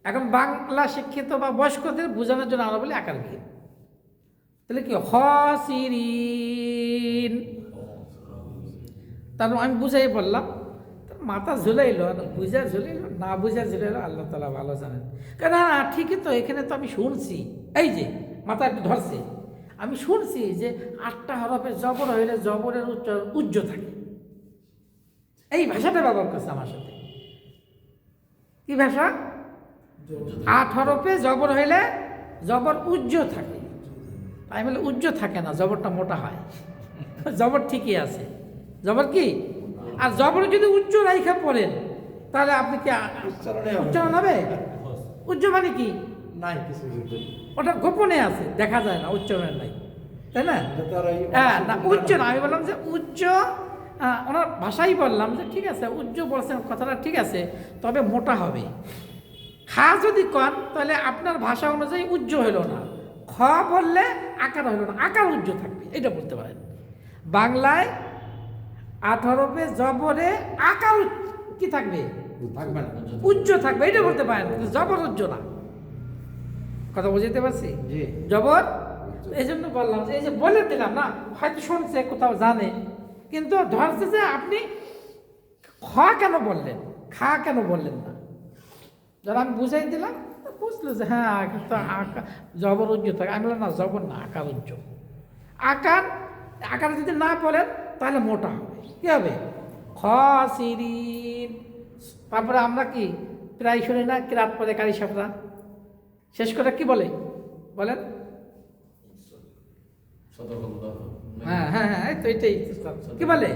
এখন বাংলা শিক্ষিত বা বয়স্কদের বোঝানোর জন্য আমরা বলি আকার দিয়ে। তাহলে কি খাসিরিন, তারপর আমি বুঝাই বললাম, মাথা ঝুলাইলো, বুঝা ঝুলাইলো না বুঝা ঝুলাইলো, আল্লাহ তাআলা ভালো জানেন। কেন না ঠিকই তো, এখানে তো আমি শুনছি, এই যে মাথা একটু ধরছে, আমি শুনছি যে 8টা হরফে জবর হইলে জবরের উচ্চারণ উজ্জ থাকে। এই ভাষাটা ব্যবহার করছে আমার সাথে। কি ভাষা? 8 হরফে জবর হইলে জবর উজ্জ থাকে। আমি বলে উজ্জ থাকে না, জবরটা মোটা হয়। জবর ঠিকই আছে, জবর কি? আর জবর যদি উচ্চ রাইখা পড়েন তাহলে আপনি কি উচ্চারণ হবে? উজ্জ মানে কি? নাই কিছু ওটা গোপনে আছে, দেখা যায় না, উচ্চারণের নাই, তাই না? হ্যাঁ না, উচ্চ না। আমি বললাম যে উচ্চ, ওনার ভাষাই বললাম যে ঠিক আছে, উজ্জ বলছেন, কথাটা ঠিক আছে, তবে মোটা হবে। খা যদি কন তাহলে আপনার ভাষা অনুযায়ী উজ্জ হইল না, খ বললে আকার হইল না, আকার উজ্জ থাকবে, এটা বলতে পারেন। বাংলায় 8 হরফে জবরে আকার কি থাকবে? থাকবে না, উজ্জ থাকবে, এটা বলতে পারেন, জবর উজ্জ না। কথা বুঝতে পারছি? জি। জবর, এই জন্য বললাম যে এই যে বলে দিলাম না, হয়তো শুনছে, কোথাও জানে, কিন্তু ধরছে যে আপনি খ কেন বললেন, খা কেন বললেন না। যারা আমি বুঝাই দিলাম বুঝলো যে হ্যাঁ কিন্তু জবর উজ্জ থাকে। আমি বললাম না, জবর না, আকার উজ্জ। আকার যদি না বলেন তাহলে মোটা হবে। কি হবে? খাসিরিন। তারপরে আমরা কি প্রায় শুনি না, কিরাত পরে কারি সাপরা শেষ করে কি বলে বলেন? হ্যাঁ হ্যাঁ হ্যাঁ, এই তো এটাই কি বলে?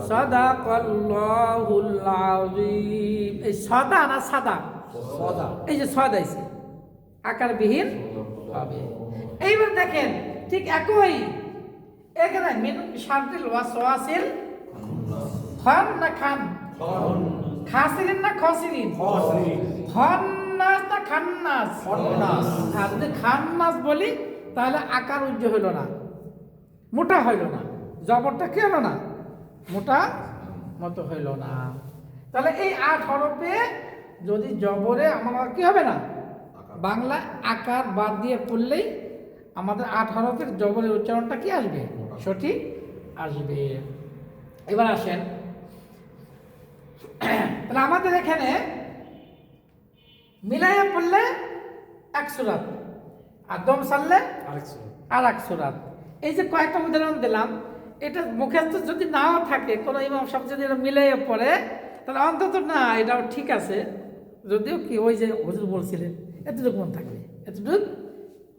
সাদাকাল্লাহুল আযীম। এই সাদা না সাদা? সাদা। এই যে সাদা আইছে, আকার বিহীন হবে। এইবার দেখেন ঠিক একই এখানে মিন শারতিল ওয়াসওয়াসিল খান না খান, খাসিরিন না খাসিরিন, খান্নাস না খান্নাস, আর যদি খান্নাস বলি তাহলে আকার উজ্জ হইল না, মোটা হইল না, জবরটা কি হলো না, মোটা মতো হইল না। তাহলে এই 8 হরফে যদি জবরে আমার কি হবে না, বাংলা আকার বাদ দিয়ে পড়লেই আমাদের 8 হরফের জবরের উচ্চারণটা কি আসবে? সঠিক আসবে। এবার আসেন, তাহলে আমাদের এখানে মিলাইয়া পড়লে 1 সূরাত, আর দম সারলে আর 1 সূরাত। এই যে কয়েকটা উদাহরণ দিলাম, এটা মুখস্থ যদি নাও থাকে, কোনো ইমাম সাহেব যদি এটা মিলাইয়া পড়ে তাহলে অন্তত না এটাও ঠিক আছে, যদিও কি ওই যে হুজুর বলছিলেন এতটুকু মন থাকবে, এতটুকু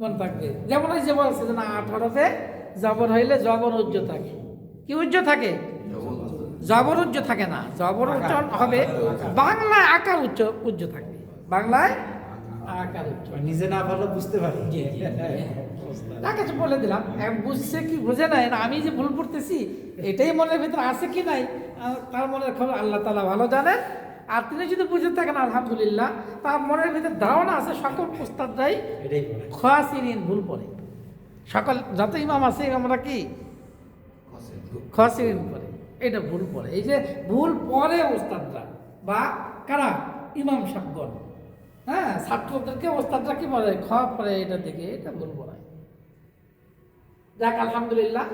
মন থাকবে। যেমন ওই যে বলছে যে না 8 হরফে জবর হইলে জবর উজ্জ থাকে। কি উজ্জ থাকে? জবর উজ্জ থাকে না, জবর উচ্চারণ হবে বাংলায় আকার উজ্জ থাকবে, বাংলায় আকার উজ্জ। নিজে না ভালো বুঝতে পারি। তাকে তো বলে দিলাম, বুঝছে কি বুঝে নাই না, আমি যে ভুল করতেছি এটাই মনের ভিতরে আছে কি নাই, তার মনের খবর আল্লাহ তাআলা ভালো জানেন। আর তিনি যদি বুঝে থাকেন আলহামদুলিল্লাহ, তার মনের ভিতরে ধারণা আছে সকল উস্তাদরাই খাসিরিন ভুল পড়ে, সকল যত ইমাম আছে ইমামরা কি খসিরিন পড়ে, এটা ভুল পড়ে। এই যে ভুল পড়ে ওস্তাদরা বা কারা ইমাম সাহেবগণ, হ্যাঁ, ছাত্রদেরকে ওস্তাদরা কি বলে খ পড়ে, এটা থেকে এটা ভুল পড়ায়। যাক আলহামদুলিল্লাহ,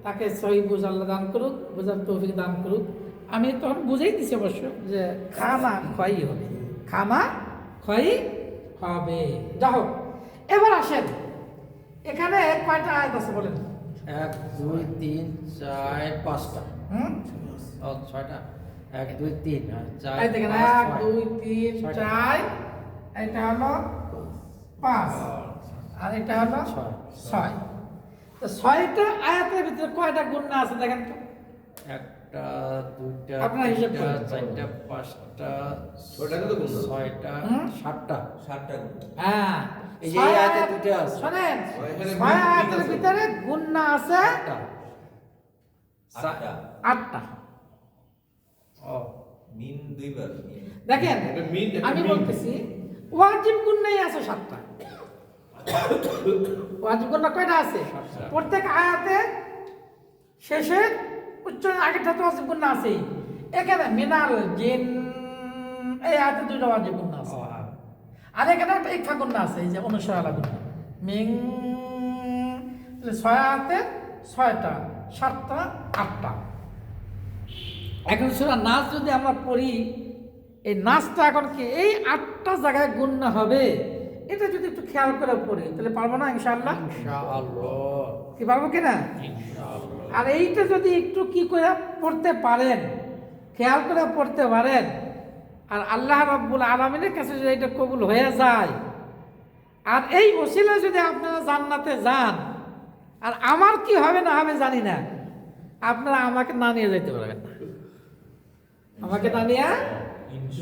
তাকে সহি বুঝ আল্লাহ দান করুক, বোঝার তৌফিক দান করুক। আমি তখন বুঝেই দিছি অবশ্য যে খানা খোয়াই হবে, খানা খোয়াই হবে। যা হোক, এবার আসেন এখানে কয়টা আয়াত আছে বলেন? 1 2 3 4 5টা, হুম, 6টা, 1 2 3 4 এই দেখেন 1 2 3 4, এটা হলো 5 আর এটা হলো 6। তো 6টা আয়াতের ভিতরে কয়টা গুণনা আছে দেখেন তো? 1টা 2টা আপনার হিসাব 3টা করুন। 4টা 5টা 6টা তো গুণ না। 6টা হুম? 7টা। 7টা গুণ। হ্যাঁ, এই যে এই আয়াতে দুটো আছে। শোনেন, এখানে 6 মিন আয়াতের আছে। ভিতরে গুণনা আছে 8টা। 8টা 8টা। ও মিন দুইবার মিন। দেখেন এটা মিন, এটা আমি মিন। বলতেছি ওয়াজিব গুণনাই আছে 7টা। ওয়াজিব গুণনা কয়টা আছে? প্রত্যেক আয়াতে শেষে উচ্চারণ আগেরটা তো ওয়াজিব গুণনা আছেই। এখানে মিনাল জিন এই আয়াতে 2টা ওয়াজিব গুণনা আছে। হ্যাঁ। আর এখানে একটা ইকফা গুণনা আছে, এই যে অনুসরণ গুণনা মিং, তাহলে 6 আয়াতে 6টা, 7টা, 8টা। এখন সূরা নাস যদি আমরা পড়ি, এই নাচটা এখন কি এই 8টা জায়গায় গুণনা হবে, এটা যদি একটু খেয়াল করে পড়ি তাহলে পারবো না ইনশাআল্লাহ? ইনশাআল্লাহ। কি পারবো কিনা? ইনশাআল্লাহ। আর এইটা যদি একটু কি করে পড়তে পারেন, খেয়াল করে পড়তে পারেন, আর আল্লাহ রাব্বুল আলামিনের কাছে যদি এটা কবুল হয়ে যায়, আর এই ওসিলায় যদি আপনারা জান্নাতে যান, আর আমার কি হবে না হবে জানি না, আপনারা আমাকে না নিয়ে যেতে পারবেন না, আমাকে না নিয়ে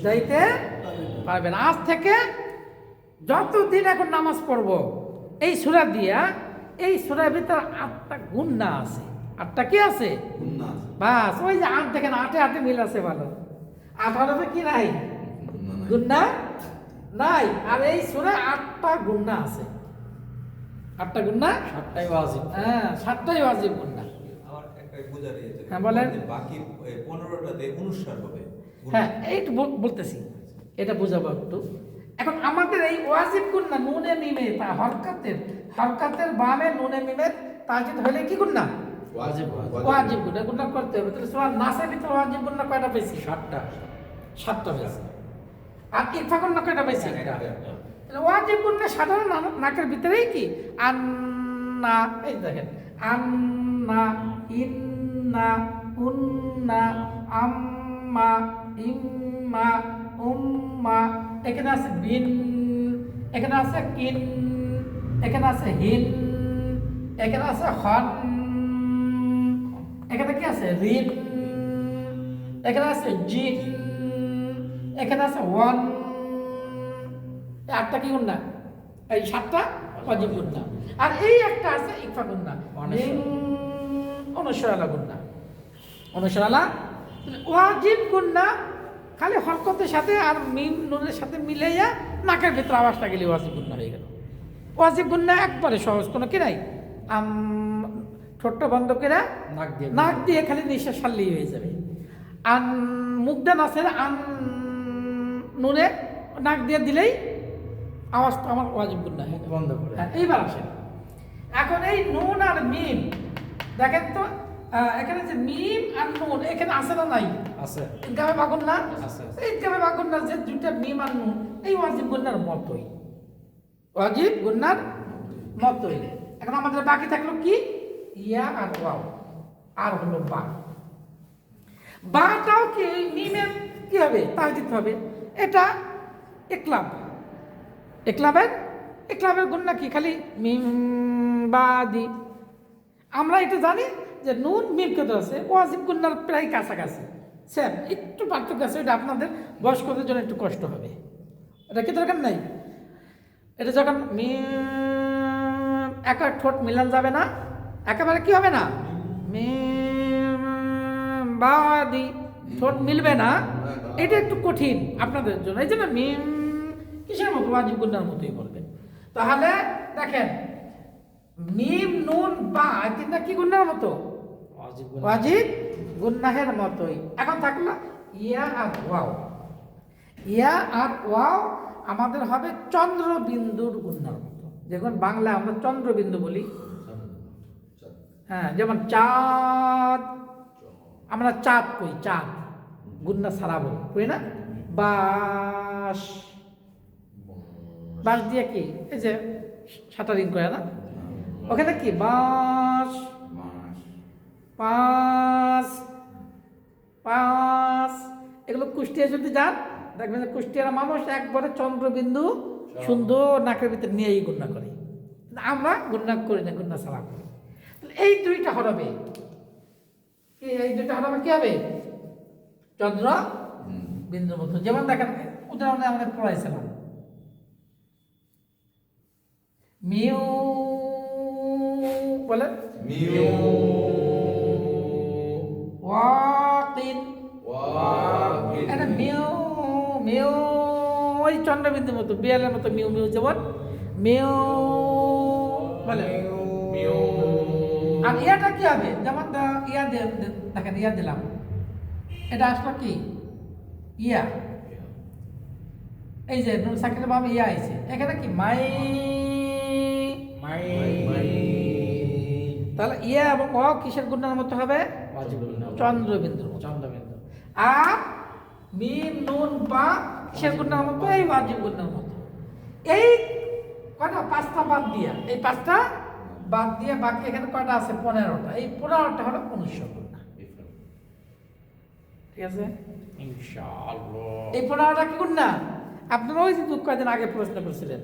যাইতে পারবেন। আজ থেকে যতদিন এখন নামাজ পড়ব এই সূরা দিয়া, এই সূরার ভিতর 8টা গুণনা আছে। 8টা কি আছে? গুণ না আছে। বাস ওই যে 8 দেখেন, 8-8 মিল আছে ভালো। 18 কি নাই? গুণ না। গুণনা নাই। আর এই সূরা 8টা গুণনা আছে। 8টা গুণনা, 7টাই ওয়াজিব। হ্যাঁ, 7টাই ওয়াজিব গুণনা। আমার একটা বুঝার ইয়ে আছে। হ্যাঁ, বলেন। বাকি 15টাতে অনুসার হবে। হ্যাঁ, এইটু বলতেছি, এটা বুঝাবো একটু। এখন আমাদের এই ওয়াজিব গুণনা নুনে মিমে তা হরকাতের বামে নুনে মিমে তাজিদ হলে কি গুণনা? ওয়াজিব। ওয়াজিব গুণনা, গুণনা করতে হবে। তাহলে সূরা নাসের ভিতরে ওয়াজিব গুণনা কয়টা পেয়েছি? 7টা। 7টা পেয়েছি। আর ইকফা গুণনা কয়টা পেয়েছি? একটা। তাহলে ওয়াজিব গুণনা সাধারণ নাকের ভিতরেই কি আন্না, এই দেখেন আন্না, ইন্না, উন্না, আম্মা, ইম্মা, উম্মা, এখানে আছে বিন, এখানে আছে কিন, এখানে আছে হিন, এখানে আছে হন, এখানে কি আছে রিন, এখানে আছে জিন, এখানে আছে ওয়ান। 8টা কি গুণনা? এই 7টা ওয়াজিব গুণনা। আর এই একটা আছে ইকফা গুণনা, অনুসরালা গুণনা। অনুসরালা ওয়াজিব গুণনা খালি হরকতের সাথে আর মিম নুনের সাথে মিলাইয়া নাকের ভিতরে আওয়াজটা গেলে ওয়াজিব গুণনা হয়ে গেল। ওয়াজিব গুণনা একবারে সহজ, কোনো কি নাই। ঠোঁটটা বন্ধ করে নাক দিয়ে খালি নিঃশ্বাস সারলেই হয়ে যাবে। আন মুখটা নাচের আন নুনে নাক দিয়ে দিলেই আওয়াজটা আমার ওয়াজিব গুণনা হয়ে গেল। বন্ধ করে। হ্যাঁ, এইবার আসেন এখন এই নুন আর মিম দেখেন তো, এখানে যে মিম আর নুন এখানে আছে না নাই? আছে। ইদগামে বাগুন না? আছে। ইদগামে বাগুন না, যে দুইটা মিম আর নুন এই ওয়াজিব গুণনার মতোই, ওয়াজিব গুণনার মতোই। এখন আমাদের বাকি থাকলো কি? ইয়া আর ওয়াও, আর হলো বা। বাটাও কি মিমের কি হবে? তাহদিদ হবে। এটা ইকলাব, ইকলাবের গুণনা কি? খালি মিম বাদি। আমরা এটা জানি যে নুন মিম কে আছে, ওয়াজিব গুণনার প্রায় কাছাকাছি সেম, একটু পার্থক্য আছে। এটা আপনাদের বয়স্কদের জন্য একটু কষ্ট হবে, এটা কি দরকার নাই। এটা যখন মিম একা ঠোঁট মিলান যাবে না, একেবারে কি হবে না, মিম বাদি ঠোঁট মিলবে না, এটা একটু কঠিন আপনাদের জন্য। এই জন্য মিম কিসের মতো? ওয়াজিব গুণনার মতোই বলবেন। তাহলে দেখেন মিম নুন বা এই তিনটা কি গুণার মতো? ওয়াজিব গুণ। ওয়াজিব গুন্নাহের মতোই। এখন থাকলো ইয়া আর ওয়াও। ইয়া আর ওয়াও আমাদের হবে চন্দ্রবিন্দুর গুন্নার মতো। যেমন বাংলায় আমরা চন্দ্রবিন্দু বলি, হ্যাঁ, যেমন চাঁদ, আমরা চাঁদ কই, চাঁদ গুন্না ছাড়া বলি, কই না? বাস, বাস দিয়ে কি এই যে শাটারিং করে না, ওখানে কি বাস, পাঁচ, পাঁচ, এগুলো কুষ্টিয়া যদি যান দেখবেন যে কুষ্টিয়ার মানুষ একবারে চন্দ্রবিন্দু সুন্দর নাকের ভিতরে নিয়েই গুন্না করে। কিন্তু আমরা গুন্না করি না, গুন্না ছাড়া করি। তাহলে এই দুইটা হরবে কি, এই দুইটা হরবে কি হবে? চন্দ্র বিন্দুর মতো। যেমন দেখেন উদাহরণে আমাদের পড়াইছিলাম মিউ, বলেন মিউ ওয়াকিন, ওয়াকিন এটা মিউ মিউ, ওই চন্দ্রবিন্দুর মতো, বিড়ালের মতো মিউ মিউ, যেমন মিউ বলে। মিউ আর ইয়াটা কি হবে? যেমন ইয়া দেখেন, ইয়া দিলাম, এটা আসলো কি ইয়া, এই যে নুন সাকিনের ভাবে ইয়া আইছে, এখানে কি মাই, মাই তাহলে ইয়া এবং অ কিসের গুণার মতো হবে? ওয়াজিব গুণ। চন্দ্রবিন্দুর মতো। চন্দ্রবিন্দু। আর মিম নুন বা কিসের গুণার মতো? এই ওয়াজিব গুণার মতো। এই কয়টা? পাঁচটা বাদ দিয়া, এই পাঁচটা বাদ দিয়ে বাকি এখানে কয়টা আছে? 15টা। এই 15টা হলো অনুষ্য গুণা। ঠিক আছে, ইনশাআল্লাহ। এই 15টা কি গুণা? আপনারা ওই যে কয়েকদিন আগে প্রশ্ন করছিলেন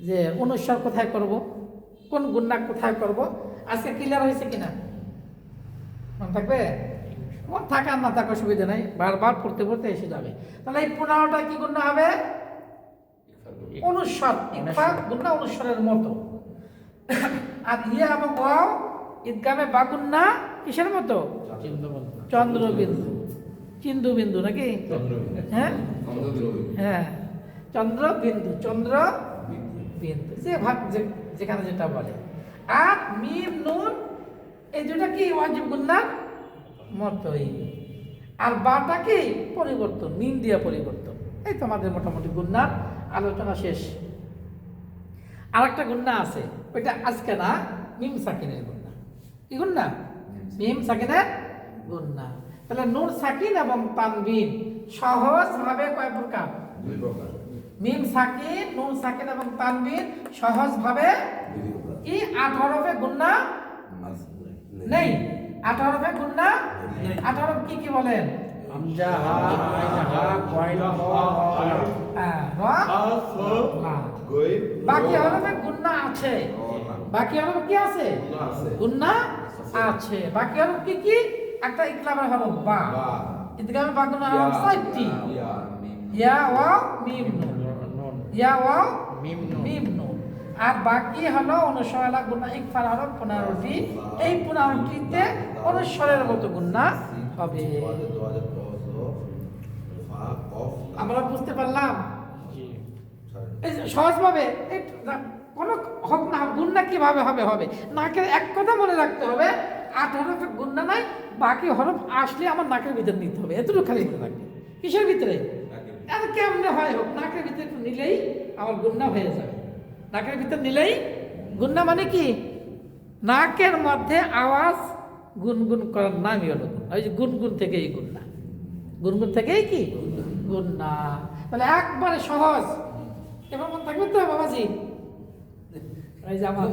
যে অনুস্বার কোথায় করব, কোন গুণা কোথায় করব, আজকে ক্লিয়ার হয়েছে কিনা? মনে থাকবে? মন থাকা না থাকা অসুবিধা নাই, বারবার পড়তে পড়তে এসে যাবে। তাহলে এই 15টা কি গুণা হবে? অনুস্বার, ইকফা গুণা অনুস্বরের মতো। আর ইয়া এবং ওয়াও ঈদগামে বা গুণা কিসের মতো? চন্দ্রবিন্দু। চন্দ্রবিন্দু, চিন্দুবিন্দু নাকি? হ্যাঁ হ্যাঁ, চন্দ্রবিন্দু, চন্দ্রবিন্দু, যে ভাগ যেখানে যেটা বলে। আর মিম নুন এই দুটা কি ওয়াজিব গুন্নার মতোই। আর বাটা কি পরিবর্তন, মিম দিয়ে পরিবর্তন। এই তোমাদের মোটামুটি গুন্নার আলোচনা শেষ। আর একটা গুন্না আছে, ওইটা আজকে না, মিম সাকিনের গুন্না। কি গুন্না? মিম সাকিনের গুন্না। তাহলে নুন সাকিন এবং তানবিন সহজভাবে কয় প্রকার? দুই প্রকার। মিম সাকিন, নুন সাকিন এবং তানবিন সহজভাবে কি 8 হরফে গুন্না নেই? 8 হরফে গুন্না 8 হরফ কি কি বলেন? হামজা, হা, আইন, হা, কয়ন, হ, হ্যাঁ, রা, বাকি হরফে গুন্না আছে। বাকি হরফে কি আছে? গুন্না আছে। বাকি হরফ কি কি? একটা ইকলামের হরফ বা, ইদগামের বা গুন্না হরফ 4টি, ইয়া ওয়াও মিম নুন, ইয়া ওয়াও মিম নুন। মিম নুন। আর বাকি হলো অনুস্বর গুন্না ইকফার হরফ 15টি। এই 15টিতে অনুস্বরের মতো গুন্না হবে। আমরা বুঝতে পারলাম? জি। এই যে সহজভাবে এই কোনো হোক না হোক গুন্না কিভাবে হবে হবে নাকের এক কথা মনে রাখতে হবে, 8 হরফে গুন্না নাই, বাকি হরফ আসলে আমার নাকের ভিতরে নিতে হবে, এতটুকু খালি মনে রাখবে। কিসের ভিতরে? এত কেমনে হয় হোক, নাকের ভিতরে একটু নিলেই আমার গুন্না হয়ে যাবে। নাকের ভিতরে নিলেই গুন্না মানে কি? নাকের মধ্যে আওয়াজ গুনগুন করার নামই হলো গুন্না। ওই যে গুনগুন থেকেই গুন্না, গুনগুন থেকেই কি গুন্না। তাহলে একবারে সহজ। এবার মনে থাকবে তো বাবাজি? এই যে আমার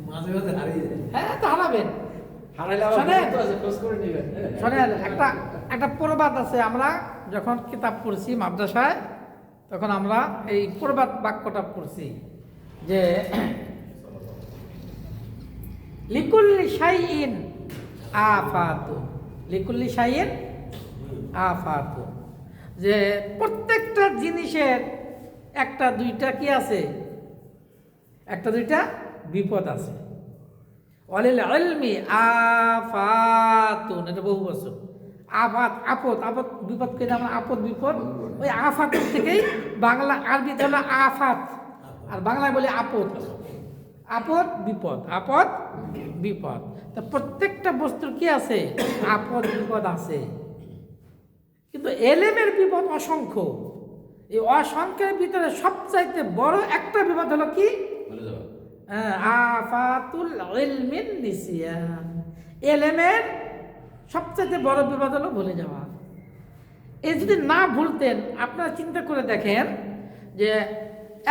মাঝে মাঝে হারিয়ে যায়। হ্যাঁ, তো হারাবেন। হারাইলে আবার শোনেন। বলতে আছে, খোঁজ করে নেবেন। শোনেন, একটা প্রবাদ আছে, আমরা যখন কিতাব পড়ছি মাদ্রাসায় তখন আমরা এই প্রবাদ বাক্যটা পড়ছি যে লিকুল্লি শাইইন আফাতু, লিকুল্লি শাইইন আফাতু, যে প্রত্যেকটা জিনিসের একটা দুইটা কি আছে? একটা দুইটা বিপদ আছে। ওয়ালিল ইলমি আফাতুন, এটা বহু বছর। আফাত, আপদ, আপদ বিপদ করে আমরা আপদ বিপদ, ওই আফাত থেকেই বাংলা আরবিতে হলো আফাত, আর বাংলায় বলে আপদ। আপদ বিপদ, আপদ বিপদ। তা প্রত্যেকটা বস্তুর কি আছে? আপদ বিপদ আছে। কিন্তু এলেমের বিপদ অসংখ্য। এই অসংখ্যের ভিতরে সবচাইতে বড় একটা বিপদ হলো কি? আফাতুল ইলমিন নিসিয়ান। এলেমের সবচাইতে বড় বিপদ হলো ভুলে যাওয়া। এই যদি না ভুলতেন, আপনারা চিন্তা করে দেখেন যে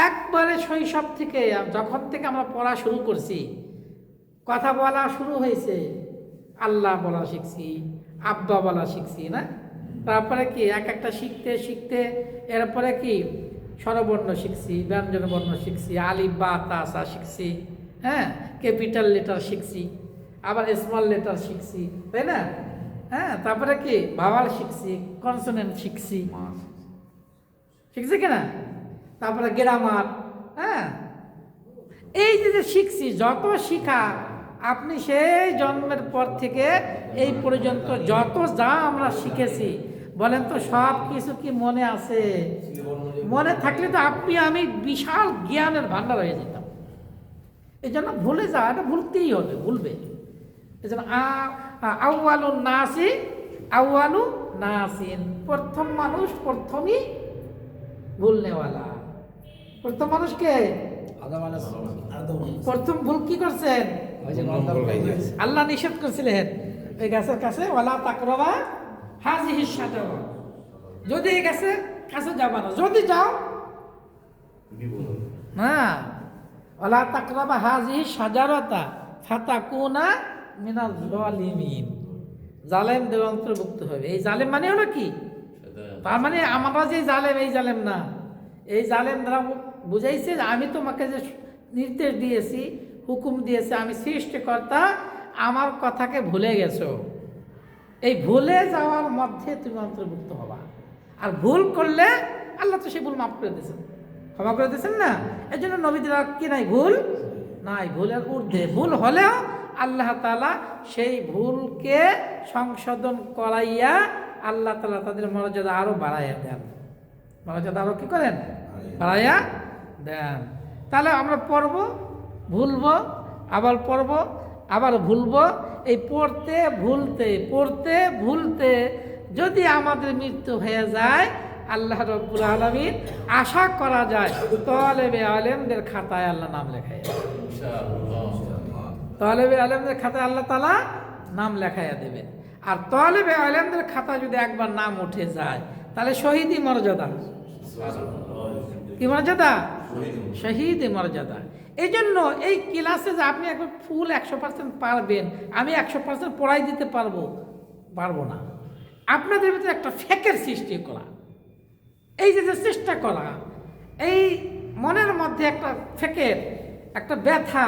একবারে শৈশব থেকে যখন থেকে আমরা পড়া শুরু করছি, কথা বলা শুরু হয়েছে, আল্লাহ বলা শিখছি, আব্বা বলা শিখছি না? তারপরে কি এক একটা শিখতে শিখতে এরপরে কি স্বরবর্ণ শিখছি, ব্যঞ্জন বর্ণ শিখছি, আলিফ বা তা সা শিখছি, হ্যাঁ, ক্যাপিটাল লেটার শিখছি, আবার স্মল লেটার শিখছি, তাই না? হ্যাঁ, তারপরে কি ভাওয়াল শিখছি, কনসোনেন্ট শিখছি, শিখছি কিনা? তারপরে গ্রামার, হ্যাঁ, এই যে শিখছি, যত শিখা আপনি সেই জন্মের পর থেকে এই পর্যন্ত যত যা আমরা শিখেছি, বলেন তো সব কিছু কি মনে আছে? মনে থাকলে তো আপনি আমি বিশাল জ্ঞানের ভান্ডার হয়ে যেতাম। এই জন্য ভুলে যাওয়া, এটা ভুলতেই হবে, ভুলবে। এই জন্য আউয়ালু নাসি আউয়ালু নাসিন, প্রথম মানুষ প্রথমই ভুলনেওয়ালা। প্রথম মানুষকে প্রথম ভুল কি করছেন? আল্লাহ নিষেধ করছিলেন এই গাছের কাছে, ওয়ালা তাকরাবা হাযিহিশ শাজারা, যদি এই গাছের কাছে যাবা না, যদি যাও না, ওয়ালা তাকরাবা হাযিহিশ শাজারাতা ফাতাকুনা মিনাজ জালিমিন, জালেমদের অন্তর্ভুক্ত হবে। এই জালেম মানে হলো কি? তার মানে আমরা যে জালেম, এই জালেম না। এই জালেম দ্বারা বুঝাইছে যে আমি তোমাকে যে নির্দেশ দিয়েছি, হুকুম দিয়েছে, আমি সৃষ্টিকর্তা, আমার কথাকে ভুলে গেছো। এই ভুলে যাওয়ার মধ্যে তুমি অন্তর্ভুক্ত হবা। আর ভুল করলে আল্লাহ তো সেই ভুল মাফ করে দিয়েছেন, ক্ষমা করে দিয়েছেন না? এই জন্য নবীদের কি নাই? ভুল নাই, ভুলের ঊর্ধ্বে। ভুল হলেও আল্লাহ তাআলা সেই ভুলকে সংশোধন করাইয়া আল্লাহ তাআলা তাদের মর্যাদা আরো বাড়াইয়া দেন। মর্যাদা আরো কি করেন? বাড়াইয়া দেন। তাহলে আমরা পড়ব, ভুলব, আবার পড়ব, আবার ভুলব। এই পড়তে ভুলতে পড়তে ভুলতে যদি আমাদের মৃত্যু হয়ে যায়, আল্লাহ রাব্বুল আলামিন আশা করা যায় তালেবে আলেমদের খাতায় আল্লাহ নাম লেখায়, তালেবে আলেমদের খাতায় আল্লাহ তাআলা নাম লেখাইয়া দেবেন। আর তালেবে আলেমদের খাতায় যদি একবার নাম উঠে যায়, তাহলে শহীদি মর্যাদা। কি মর্যাদা? শহীদ মর্যাদা। এই জন্য এই ক্লাসে যে আপনি একবার ফুল 100% পারবেন, আমি 100% পড়াই দিতে পারবো না। আপনাদের ভিতরে একটা ফেকের সৃষ্টি করা, এই যে চেষ্টা করা, এই মনের মধ্যে একটা ফেকের, একটা ব্যথা,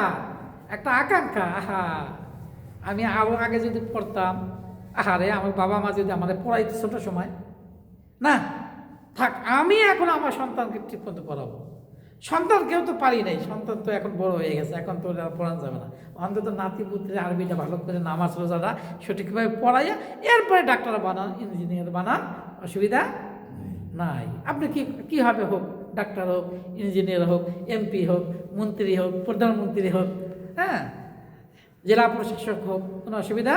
একটা আকাঙ্ক্ষা, আহা আমি আরো আগে যদি পড়তাম, আহারে আমার বাবা মা যদি আমাদের পড়াইতে ছোট সময়, না থাক আমি এখন আমার সন্তানকে ঠিক মতো পড়াবো। সন্তানকেও তো পারি নাই, সন্তান তো এখন বড় হয়ে গেছে, এখন তো পড়ানো যাবে না। অন্তত নাতি পুত্রের আরবিটা ভালো করে নামাজ রোজাটা সঠিকভাবে পড়াইয়া এরপরে ডাক্তার বানান, ইঞ্জিনিয়ার বানান, অসুবিধা নাই। আপনি কি হবে হোক, ডাক্তার হোক, ইঞ্জিনিয়ার হোক, এমপি হোক, মন্ত্রী হোক, প্রধানমন্ত্রী হোক, হ্যাঁ, জেলা প্রশাসক হোক, কোনো অসুবিধা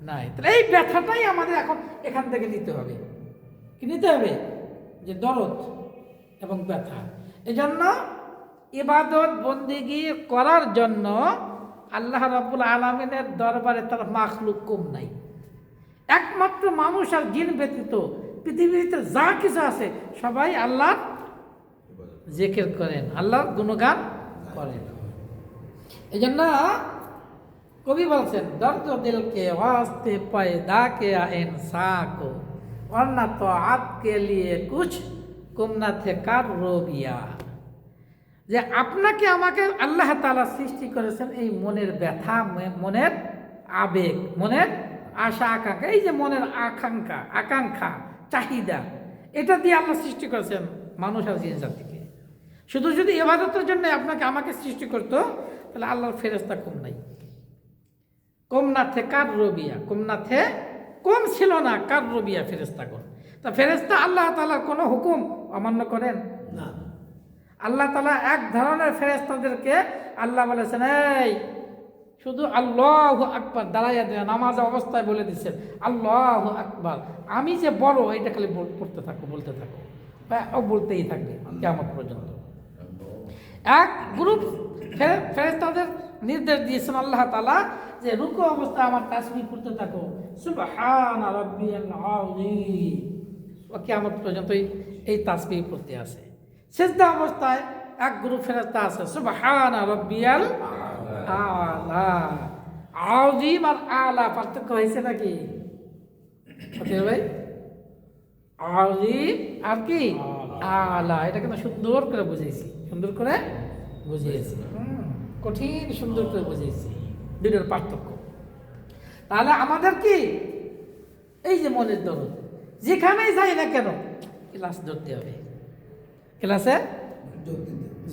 নাই। তাহলে এই ব্যথাটাই আমাদের এখন এখান থেকে নিতে হবে। কি নিতে হবে? যে দরদ এবং ব্যথা। এই জন্য ইবাদত বন্দেগী করার জন্য আল্লাহ রাব্বুল আলামিনের দরবারে তার মাখলুক কম নাই। একমাত্র মানুষ আর জিন ব্যতীত পৃথিবীতে যা কিছু আছে সবাই আল্লাহর জিকির করেন, আল্লাহর গুণগান করেন। এই জন্য কবি বলছেন, দর্দ দিলকে ওয়াস্তে পয়দা কে ইনসাকো वरना तो आपके लिए कुछ कुम न थे कर रोबिया। যে আপনাকে আমাকে আল্লাহ তাআলা সৃষ্টি করেছেন এই মনের ব্যথা, মনের আবেগ, মনের আশা আকাঙ্ক্ষা, এই যে মনের আকাঙ্ক্ষা চাহিদা, এটা দিয়ে আল্লাহ সৃষ্টি করেছেন মানুষ আর জিন জাতিকে। শুধু যদি ইবাদতের জন্য আপনাকে আমাকে সৃষ্টি করতো, তাহলে আল্লাহর ফেরেশতা কম নাই। কম না থে কার রবিয়া, কম না থে, কম ছিল না কার রবিয়া ফেরেশতাগণ। তা ফেরেশতা আল্লাহ তাআলার কোনো হুকুম অমান্য করেন না। আল্লাহ তাআলা এক ধরনের ফেরেশতাদেরকে আল্লাহ বলেছেন এই শুধু আল্লাহু আকবার দাঁড়াইয়া দেয়া নামাজ অবস্থায় বলে দিচ্ছেন আল্লাহু আকবার, আমি যে বড় এটা খালি পড়তে থাকো, বলতে থাকো, ও বলতেই থাকবে কিয়ামত পর্যন্ত। এক গ্রুপ ফেরেশতাদের নির্দেশ দিয়েছেন আল্লাহ তাআলা যে রুকু অবস্থায় আমার তাসবিহ করতে থাকো, সুবহান রাব্বিয়াল আযীম, ও কিয়ামত পর্যন্ত এই তাসবিহ করতে আসে। সিজদা অবস্থায় এক গ্রুপ ফেরেশতা আছে, সুবহান রাব্বিয়াল আলা। আযীম আর আলা পার্থক্য হয়েছে নাকি ভাই? আযীম আর কি আলা, এটা কিন্তু সুন্দর করে বুঝিয়েছি, সুন্দর করে বুঝিয়েছি, কঠিন সুন্দর করে বুঝিয়েছি দুটোর পার্থক্য। তাহলে আমাদের কি এই যে মনের দরদ, যেখানেই যাই না কেন ক্লাস ধরতে হবে, ক্লাসে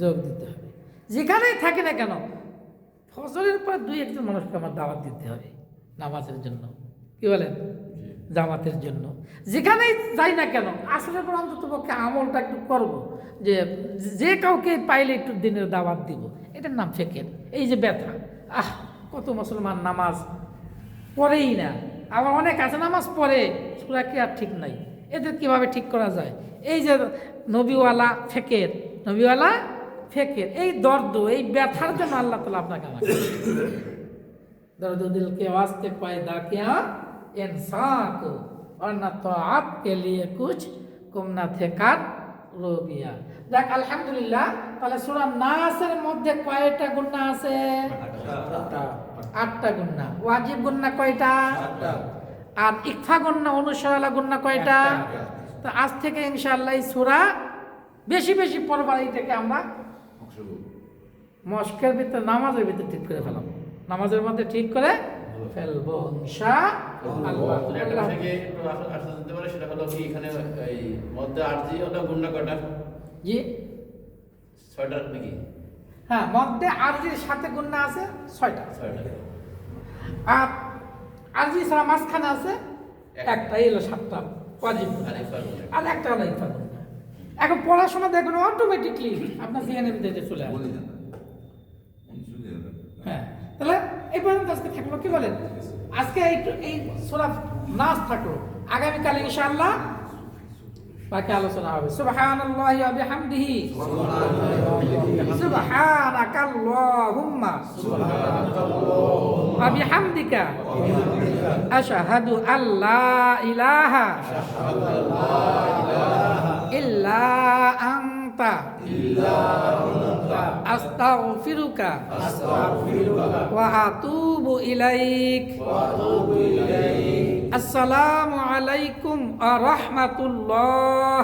যোগ দিতে হবে। যেখানেই থাকি না কেন ফজরের পর 2-1 মানুষকে আমার দাওয়াত দিতে হবে নামাজের জন্য, কি বলেন, জামাতের জন্য। যেখানেই যাই না কেন আসলে পর অন্তত পক্ষে আমলটা একটু করব, যে কাউকে পাইলে একটু দিনের দাওয়াত দিব, এটার নাম ফিকির। এই যে ব্যথা, কত মুসলমান নামাজ পড়েই না, আবার অনেক আছে নামাজ পড়ে সূরা কি আর ঠিক নাই, এদের কিভাবে ঠিক করা যায়? এই যে নবীওয়ালা ফিকির, নবীওয়ালা ফিকির, এই দর্দ, এই ব্যথার জন্য আল্লাহ তাআলা আপনাকে আমাকে दर्द दिल के वास्ते पैदा किया इंसान को और न तो आपके लिए कुछ कुम न थे कर रो गया। দেখ আলহামদুলিল্লাহ, তাহলে সূরা নাসের মধ্যে কয়টা গুনাহ আছে? 8টা গুনাহ। ওয়াজিব গুনাহ কয়টা? 8টা। আর ইকফা গুনাহ, অনুসরণা গুনাহ কয়টা? তো আজ থেকে ইনশাআল্লাহ এই সূরা বেশি বেশি পড়বার, এইটাকে আমরা মস্কের ভিতরে, নামাজের ভিতরে ঠিক করে ফেলাম, নামাজের মধ্যে ঠিক করে ফেলবো ইনশাআল্লাহ। একটা থেকে একটু আসতে দিতে পারে, সেটা হলো কি এখানে এই মধ্যে আরজি ওটা গুণনা কয়টা? জি 6টা নাকি? হ্যাঁ, মধ্যে আরজির সাথে গুণনা আছে 6টা। 6টা। আর আরজি ছাড়া মাঝখানে আছে একটা, এই হলো 7টা ওয়াজিব গুণনা, আর একটা হলো ইকফা গুণনা। এখন পড়াশোনা দেখবেন অটোমেটিকলি আপনার জিহানের ভিতরে চলে আসবে। হ্যাঁ, তাহলে এই পর্যন্ত আজকে থাকলো, কি বলেন? আজকে এই সূরা নাস থাকলো, আগামীকাল ইনশাআল্লাহ বাকি আলোচনা হবে। সুবহানাল্লাহি ওয়া বিহামদিহি, সুবহানাকাল্লাহুম্মা ওয়া বিহামদিকা, আশহাদু আল্লা ইলাহা ইল্লা আনতা আস্তাগফিরুকা ওয়া আতুবু ইলাইক। আসসালামু আলাইকুম ওয়া রাহমাতুল্লাহ।